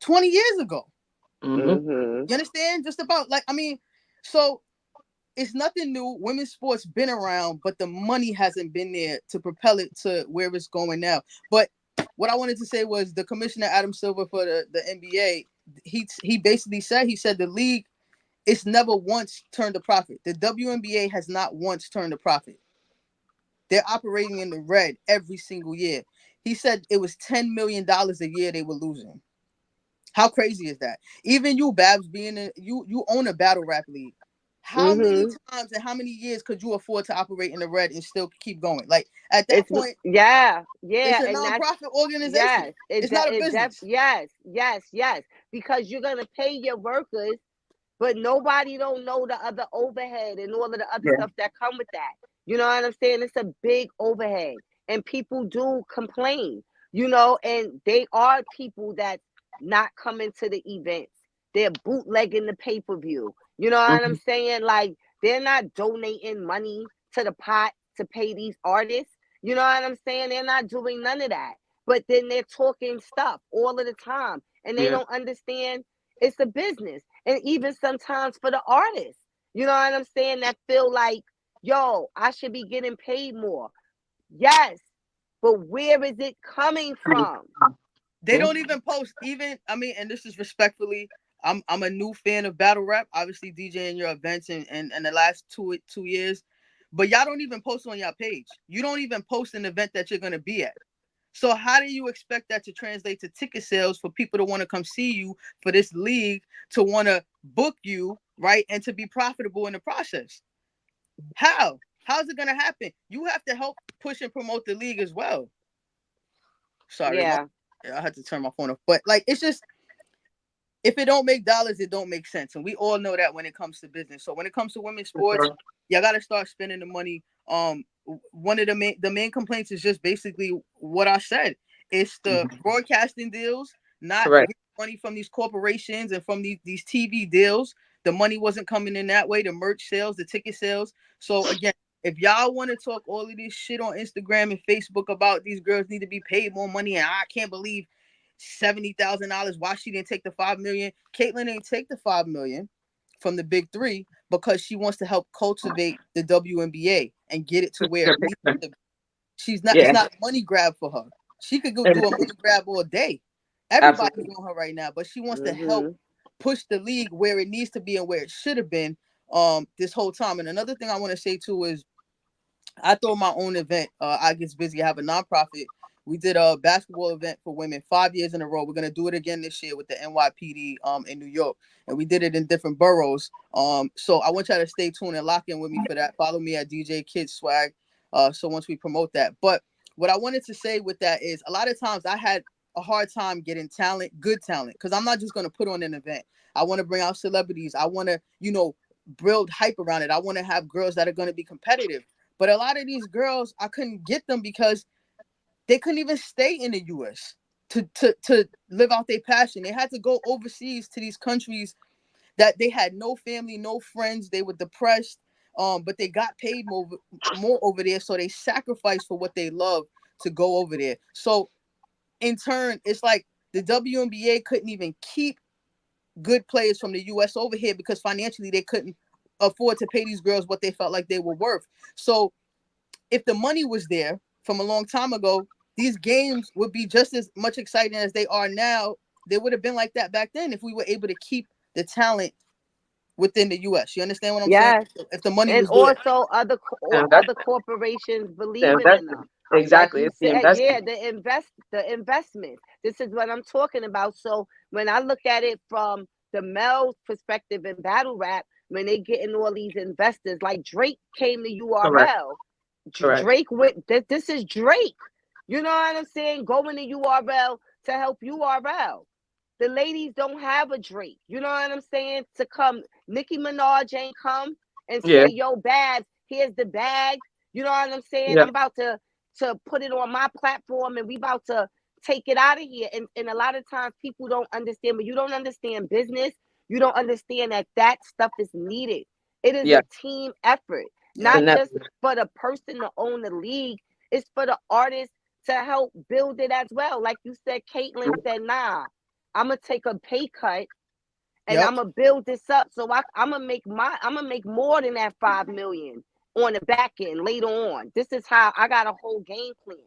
20 years ago. You understand? Just about so it's nothing new. Women's sports been around, but the money hasn't been there to propel it to where it's going now. But what I wanted to say was the commissioner Adam Silver for the NBA, he basically said, the league, it's never once turned a profit. The WNBA has not once turned a profit. They're operating in the red every single year. He said it was $10 million a year they were losing. How crazy is that? Even you, Babs, you own a battle rap league. How many times and how many years could you afford to operate in the red and still keep going? Like at that point, it's a nonprofit organization. It's not a business. Yes. Because you're gonna pay your workers, but nobody don't know the other overhead and all of the other stuff that come with that. You know what I'm saying? It's a big overhead, and people do complain. You know, and they are people that not coming to the events. They're bootlegging the pay-per-view. You know what I'm saying? Like, they're not donating money to the pot to pay these artists. You know what I'm saying? They're not doing none of that. But then they're talking stuff all of the time, and they don't understand it's a business. And even sometimes for the artists, you know what I'm saying, that feel like, yo, I should be getting paid more. Yes, but where is it coming from? They don't even post, and this is respectfully, I'm a new fan of battle rap, obviously DJing your events in the last two years, but y'all don't even post on y'all page. You don't even post an event that you're going to be at. So how do you expect that to translate to ticket sales for people to want to come see you, for this league to want to book you, right, and to be profitable in the process? How's it going to happen? You have to help push and promote the league as well. Sorry. Yeah. I had to turn my phone off. But like, it's just, if it don't make dollars, it don't make sense. And we all know that when it comes to business. So when it comes to women's sports, y'all got to start spending the money. One of the main complaints is just basically what I said. It's the broadcasting deals, not money from these corporations and from these TV deals. The money wasn't coming in that way. The merch sales, the ticket sales. So again, if y'all want to talk all of this shit on Instagram and Facebook about these girls need to be paid more money, and I can't believe $70,000, why she didn't take the $5 million. Caitlyn didn't take the $5 million from the big three because she wants to help cultivate the WNBA and get it to where it needs to be. She's not. It's not a money grab for her. She could go do a money grab all day. Everybody's on her right now, but she wants to help push the league where it needs to be and where it should have been this whole time. And another thing I want to say too is, I throw my own event. I Gets Busy. I have a nonprofit. We did a basketball event for women 5 years in a row. We're gonna do it again this year with the NYPD in New York, and we did it in different boroughs. So I want y'all to stay tuned and lock in with me for that. Follow me at DJ Kid Swag. So once we promote that, but what I wanted to say with that is, a lot of times I had a hard time getting talent, good talent, because I'm not just gonna put on an event. I want to bring out celebrities. I want to, build hype around it. I want to have girls that are going to be competitive. But a lot of these girls, I couldn't get them because they couldn't even stay in the U.S. to live out their passion. They had to go overseas to these countries that they had no family, no friends. They were depressed, but they got paid more over there. So they sacrificed for what they love to go over there. So in turn, it's like the WNBA couldn't even keep good players from the U.S. over here because financially they couldn't afford to pay these girls what they felt like they were worth. So if the money was there from a long time ago, these games would be just as much exciting as they are now. They would have been like that back then if we were able to keep the talent within the U.S. You understand what I'm saying? If the money was there. And also other corporations believing in them. Exactly. Like you said, the investment. This is what I'm talking about. So when I look at it from the male perspective in battle rap, when they getting all these investors, like Drake came to URL. Drake with this is Drake. You know what I'm saying? Going to URL to help URL. The ladies don't have a Drake. You know what I'm saying? To come, Nicki Minaj ain't come and say, yo, Babs, here's the bag. You know what I'm saying? I'm about to put it on my platform and we about to take it out of here. And a lot of times people don't understand, but you don't understand business. You don't understand that stuff is needed. It is a team effort, not just for the person to own the league. It's for the artist to help build it as well. Like you said, Caitlyn said, nah, I'm going to take a pay cut and I'm gonna build this up. So I'm gonna make more than that 5 million on the back end later on. This is how I got a whole game plan.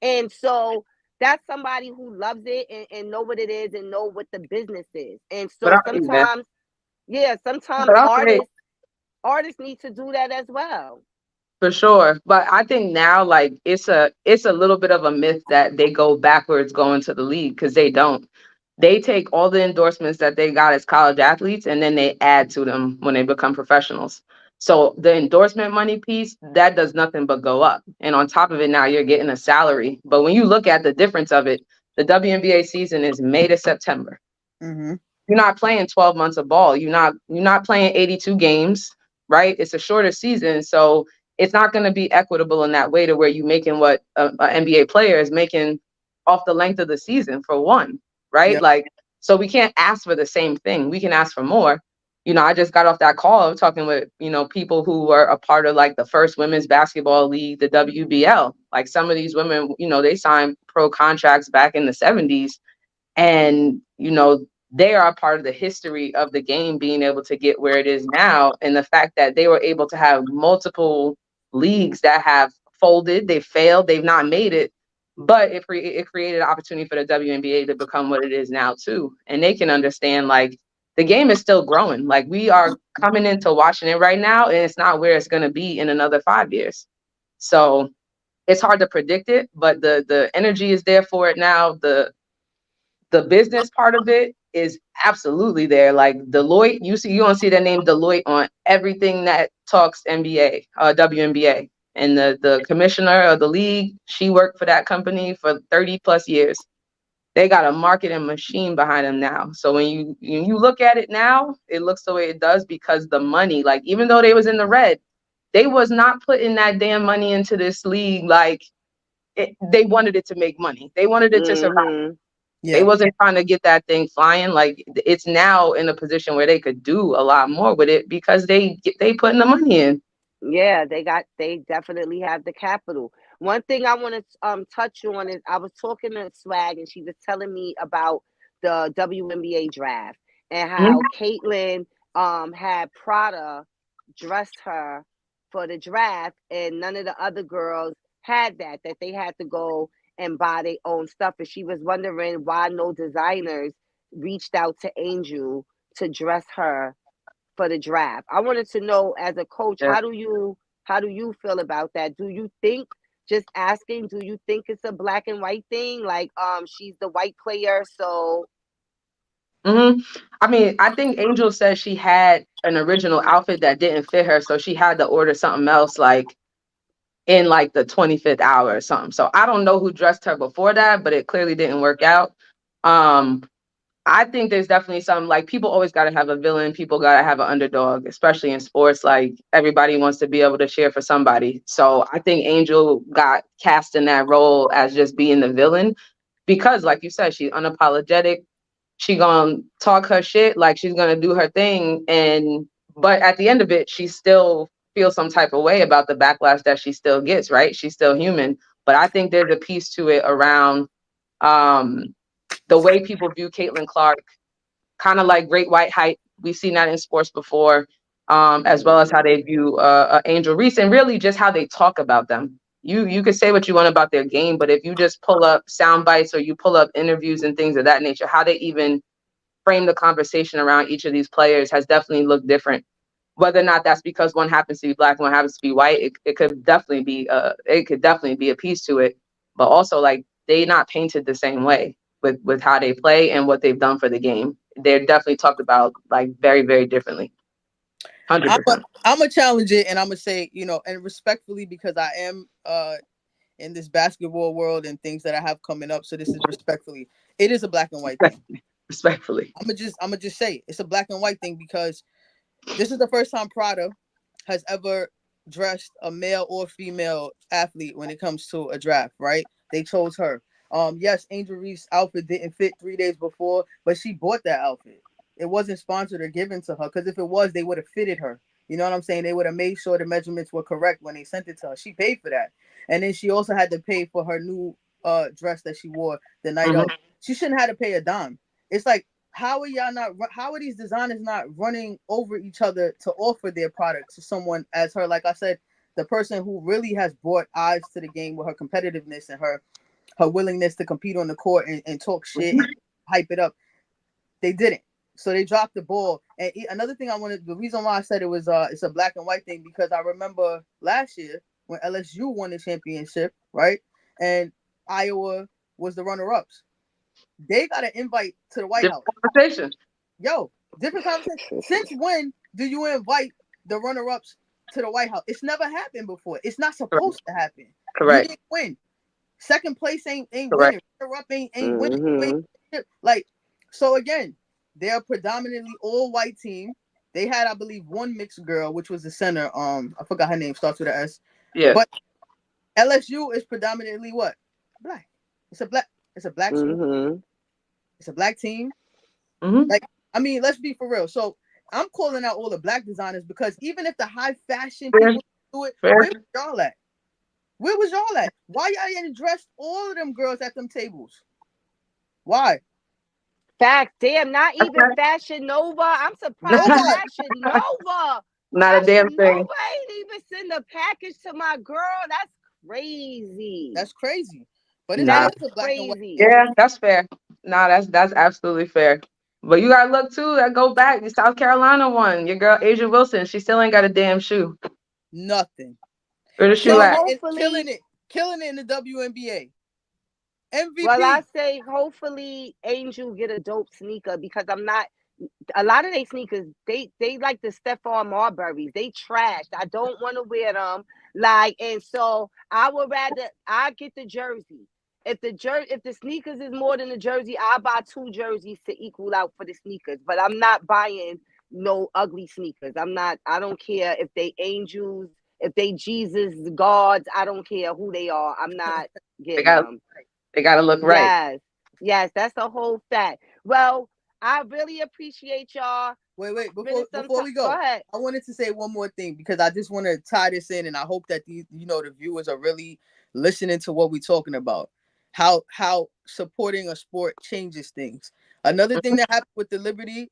And so that's somebody who loves it and know what it is and know what the business is. And so sometimes, sometimes artists need to do that as well. For sure. But I think now, like, it's a little bit of a myth that they go backwards going to the league, because they don't. They take all the endorsements that they got as college athletes and then they add to them when they become professionals. So the endorsement money piece, that does nothing but go up. And on top of it, now you're getting a salary. But when you look at the difference of it, the WNBA season is May to September. Mm-hmm. You're not playing 12 months of ball. You're not playing 82 games, right? It's a shorter season. So it's not going to be equitable in that way to where you're making what an NBA player is making off the length of the season, for one, right? Yep. Like, so we can't ask for the same thing. We can ask for more. I just got off that call talking with, people who were a part of like the first women's basketball league, the WBL. Like, some of these women, they signed pro contracts back in the 70s. And, they are a part of the history of the game being able to get where it is now. And the fact that they were able to have multiple leagues that have folded, they failed, they've not made it, but it created an opportunity for the WNBA to become what it is now too. And they can understand, like, the game is still growing. Like, we are coming into watching it right now, and it's not where it's going to be in another 5 years. So it's hard to predict it, but the energy is there for it now. The business part of it is absolutely there. Like, Deloitte, you're gonna see the name Deloitte on everything that talks NBA, WNBA. And the commissioner of the league, she worked for that company for 30 plus years. They got a marketing machine behind them now. So when you look at it now, it looks the way it does because the money, like, even though they was in the red, they was not putting that damn money into this league. Like, they wanted it to make money. They wanted it to survive. Mm-hmm. They wasn't trying to get that thing flying. Like, it's now in a position where they could do a lot more with it because they putting the money in. Yeah, they definitely have the capital. One thing I want to touch on is I was talking to Swag and she was telling me about the WNBA draft and how Caitlyn had Prada dressed her for the draft and none of the other girls had that they had to go and buy their own stuff, and she was wondering why no designers reached out to Angel to dress her for the draft. I wanted to know, as a coach, Yeah. how do you feel about that? Do you think, just asking, do you think it's a black and white thing? Like, she's the white player, so. I mean, I think Angel said she had an original outfit that didn't fit her, so she had to order something else, like, in like the 25th hour or something. So I don't know who dressed her before that, but it clearly didn't work out. I think there's definitely some, like, people always got to have a villain. People got to have an underdog, especially in sports. Like, everybody wants to be able to cheer for somebody. So I think Angel got cast in that role as just being the villain because, like you said, she's unapologetic. She gonna talk her shit, like, she's gonna do her thing. But at the end of it, she still feels some type of way about the backlash that she still gets, right? She's still human. But I think there's a piece to it around the way people view Caitlin Clark, kind of like great white hype. We've seen that in sports before, as well as how they view Angel Reese, and really just how they talk about them. You could say what you want about their game, but if you just pull up sound bites or you pull up interviews and things of that nature, how they even frame the conversation around each of these players has definitely looked different. Whether or not that's because one happens to be black, one happens to be white, it could definitely be a piece to it. But also, like, they not painted the same way with how they play and what they've done for the game. They're definitely talked about, like, very, very differently. 100%. I'm gonna challenge it, and I'm gonna say, and respectfully, because I am in this basketball world and things that I have coming up. So this is respectfully, it is a black and white thing. Respectfully, I'm gonna just say it's a black and white thing because this is the first time Prada has ever dressed a male or female athlete when it comes to a draft. Right? They chose her. Yes, Angel Reese's outfit didn't fit 3 days before, but she bought that outfit. It wasn't sponsored or given to her, because if it was, they would have fitted her. You know what I'm saying? They would have made sure the measurements were correct when they sent it to her. She paid for that. And then she also had to pay for her new dress that she wore the night of. She shouldn't have to pay a dime. It's like how are y'all not? How are these designers not running over each other to offer their product to someone as her? Like I said, the person who really has brought eyes to the game with her competitiveness and her willingness to compete on the court and talk shit and hype it up. They didn't. So they dropped the ball. And another thing the reason why I said it was it's a black and white thing, because I remember last year when LSU won the championship, right? And Iowa was the runner-ups. They got an invite to the White House. Conversation. Yo, different conversation. Since when do you invite the runner-ups to the White House? It's never happened before. It's not supposed to happen. Correct. You didn't win. Second place ain't Correct. winning. Runner-up ain't winning. Like, so again, they're a predominantly all-white team. They had, I believe, one mixed girl, which was the center. I forgot her name. Starts with an S. Yeah. But LSU is predominantly what? Black. It's a black school. It's a black team. Like, I mean, let's be for real. So I'm calling out all the black designers, because even if the high fashion people do it, where was y'all at? Where was y'all at? Why y'all didn't dress all of them girls at them tables? Why? Fact, damn, not even Fashion Nova. I'm surprised Fashion Nova. Not a damn thing. Nova ain't even send a package to my girl. That's crazy. That's crazy. But it's that's black and white. Yeah, that's fair. Nah, that's absolutely fair. But you gotta look too. I go back. The South Carolina one. Your girl Asia Wilson. She still ain't got a damn shoe. Nothing. Where the shoe at? Killing it in the WNBA. MVP. Well, I say hopefully Angel get a dope sneaker, because I'm not. A lot of they sneakers, they like the Stephon Marbury's. They trashed. I don't want to wear them. Like, and so I would rather get the jersey. If the sneakers is more than the jersey, I'll buy 2 jerseys to equal out for the sneakers. But I'm not buying no ugly sneakers. I don't care if they angels, if they Jesus gods. I don't care who they are. I'm not getting them. They gotta look right. Yes, that's the whole fact. Well, I really appreciate y'all. Wait, before we go ahead. I wanted to say one more thing, because I just want to tie this in, and I hope that the viewers are really listening to what we're talking about. How supporting a sport changes things. Another thing that happened with the Liberty,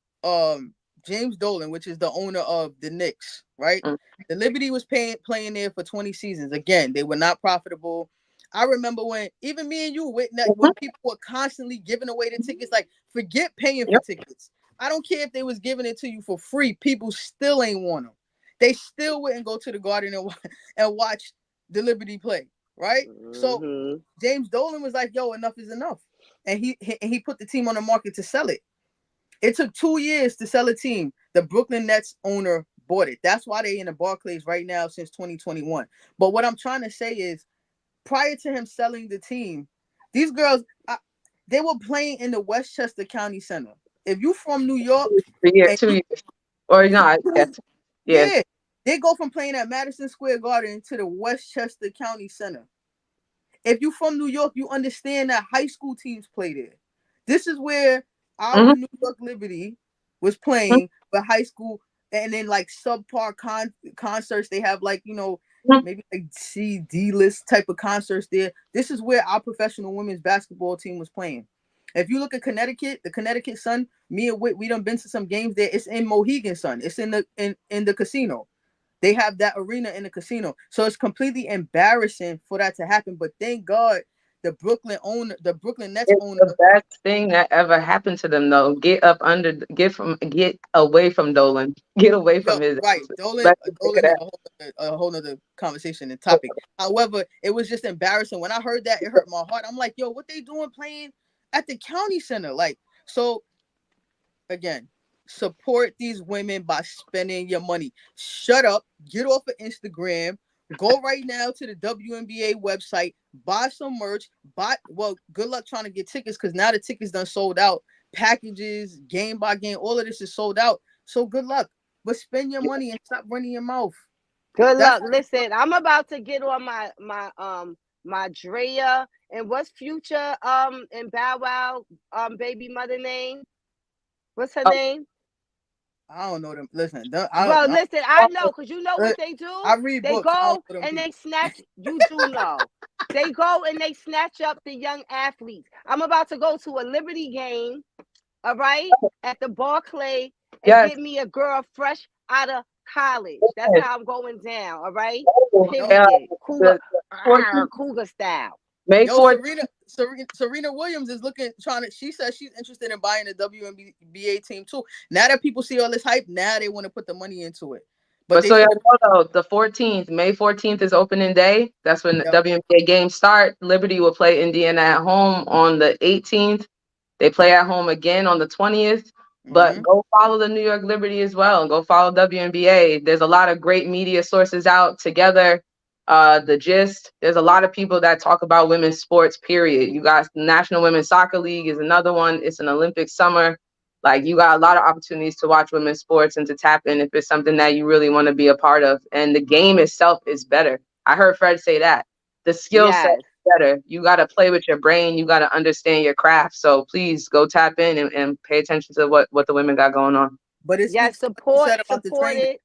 James Dolan, which is the owner of the Knicks, right? The Liberty was playing there for 20 seasons. Again, they were not profitable. I remember when even me and you witnessed when people were constantly giving away the tickets. Like, forget paying for tickets. I don't care if they was giving it to you for free. People still ain't want them. They still wouldn't go to the Garden and watch the Liberty play, right? So James Dolan was like, "Yo, enough is enough," and he put the team on the market to sell it. It took 2 years to sell a team. The Brooklyn Nets owner bought it. That's why they in the Barclays right now since 2021. But what I'm trying to say is, prior to him selling the team, these girls, they were playing in the Westchester County Center. If you from New York, 2 years, or not? Yeah, they go from playing at Madison Square Garden to the Westchester County Center. If you from New York, you understand that high school teams play there. This is where our New York Liberty was playing for high school, and then like subpar concerts. They have like, maybe like D list type of concerts there. This is where our professional women's basketball team was playing. If you look at Connecticut, the Connecticut Sun, me and Whit, we done been to some games there. It's in Mohegan Sun. It's in the casino. They have that arena in the casino. So it's completely embarrassing for that to happen. But thank God the Brooklyn Nets owner. The best thing that ever happened to them, though. Get away from Dolan. Get away from his. Right, Dolan a whole nother conversation and topic. However, it was just embarrassing. When I heard that, it hurt my heart. I'm like, yo, what they doing playing at the county center? Like, so again, support these women by spending your money. Shut up, get off of Instagram, go right now to the WNBA website, buy some merch, good luck trying to get tickets, because now the tickets done sold out. Packages, game by game, all of this is sold out. So good luck. But spend your money and stop running your mouth. Good luck. Listen, I'm about to get on my Drea, and what's Future and Bow Wow baby mother name? What's her name? I don't know them. Listen, I know, because you know what they do. I read books. They go and they snatch. You do know. They go and they snatch up the young athletes. I'm about to go to a Liberty game all right, at the Barclay, and Yes. get me a girl fresh out of college. That's how I'm going down, all right? Period. Cougar style. May Yo, 4th. Serena Williams is she says she's interested in buying the WNBA team too. Now that people see all this hype, now they want to put the money into it. But so y'all know, the 14th, May 14th is opening day. That's when the WNBA games start. Liberty will play Indiana at home on the 18th. They play at home again on the 20th. But go follow the New York Liberty as well. Go follow WNBA. There's a lot of great media sources out together. The Gist. There's a lot of people that talk about women's sports, period. You got National Women's Soccer League is another one. It's an Olympic summer. Like, you got a lot of opportunities to watch women's sports and to tap in if it's something that you really want to be a part of. And the game itself is better. I heard Fred say that. The skill set is better. You got to play with your brain. You got to understand your craft. So please go tap in and pay attention to what the women got going on. But it's support it.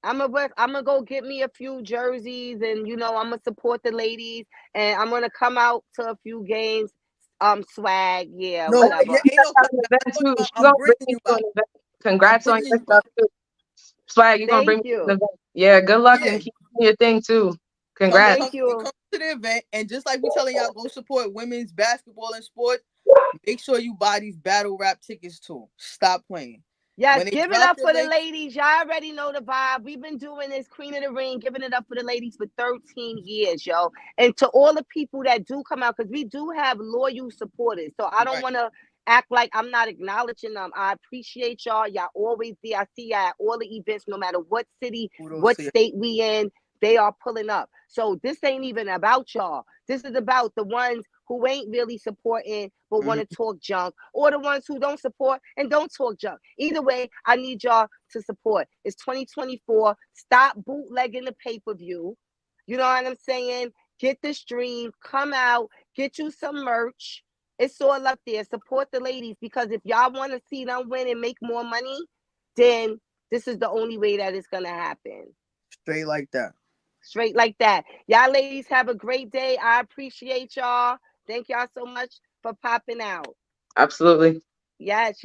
I'm gonna go get me a few jerseys, and I'm gonna support the ladies, and I'm gonna come out to a few games. Swag, yeah. No, whatever. Congrats on your stuff too. Swag, you're gonna bring me to the event. Yeah, good luck and keep doing your thing too. Congrats. Thank you. Come to the event, and just like we're telling y'all, go support women's basketball and sport. Make sure you buy these battle rap tickets too. Stop playing. Yes, give it up for the ladies. Y'all already know the vibe. We've been doing this Queen of the Ring, giving it up for the ladies for 13 years, yo. And to all the people that do come out, because we do have loyal supporters. So I don't want to act like I'm not acknowledging them. I appreciate y'all. Y'all always there. I see y'all at all the events, no matter what city, what state we in. They are pulling up. So this ain't even about y'all. This is about the ones who ain't really supporting but want to talk junk, or the ones who don't support and don't talk junk. Either way, I need y'all to support. It's 2024. Stop bootlegging the pay-per-view. You know what I'm saying? Get the stream. Come out. Get you some merch. It's all up there. Support the ladies, because if y'all want to see them win and make more money, then this is the only way that it's going to happen. Straight like that. Straight like that. Y'all ladies have a great day. I appreciate y'all. Thank y'all so much for popping out. Absolutely. Yes.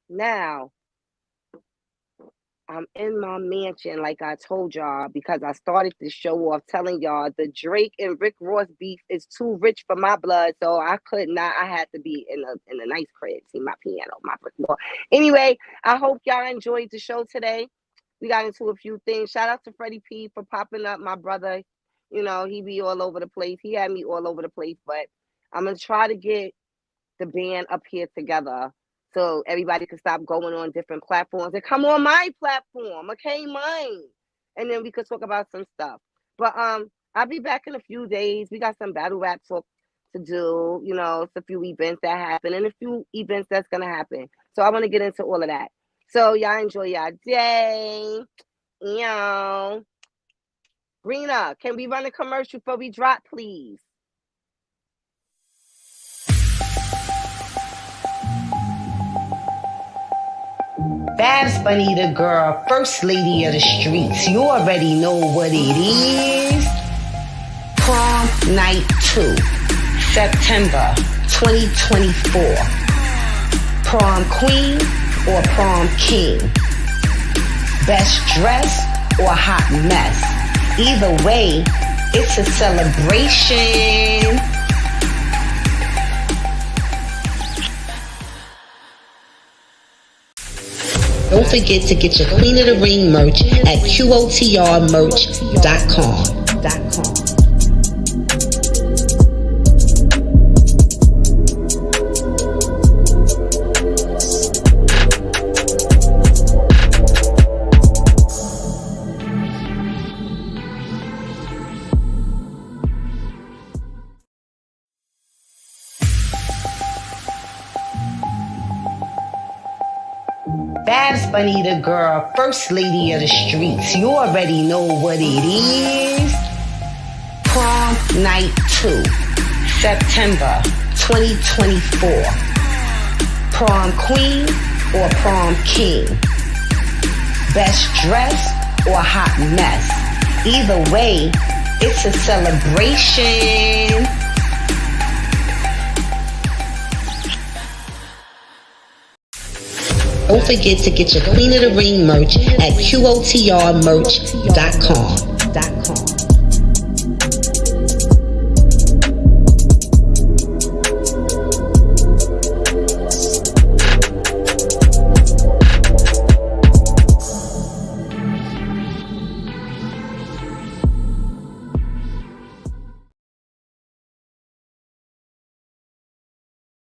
Now, I'm in my mansion, like I told y'all, because I started the show off telling y'all the Drake and Rick Ross beef is too rich for my blood, so I could not. I had to be in a nice crib, see my piano, my football. Anyway, I hope y'all enjoyed the show today. We got into a few things. Shout out to Freddie P for popping up, my brother. He be all over the place. He had me all over the place, but I'm going to try to get the band up here together so everybody can stop going on different platforms and come on my platform, okay, mine. And then we could talk about some stuff. But I'll be back in a few days. We got some battle rap talk to do. It's a few events that happen and a few events that's going to happen. So I want to get into all of that. So y'all enjoy y'all day. Brina, can we run a commercial before we drop, please? Babs Bunny the girl, first lady of the streets. You already know what it is. Prom Night 2, September 2024. Prom Queen or Prom King? Best dress or hot mess? Either way, it's a celebration. Don't forget to get your Queen of the Ring merch at QOTRmerch.com. Babs Bunny the girl, first lady of the streets. You already know what it is. Prom Night 2, September 2024. Prom Queen or Prom King? Best dress or hot mess? Either way, it's a celebration. Don't forget to get your Queen of the Ring merch at QOTRmerch.com.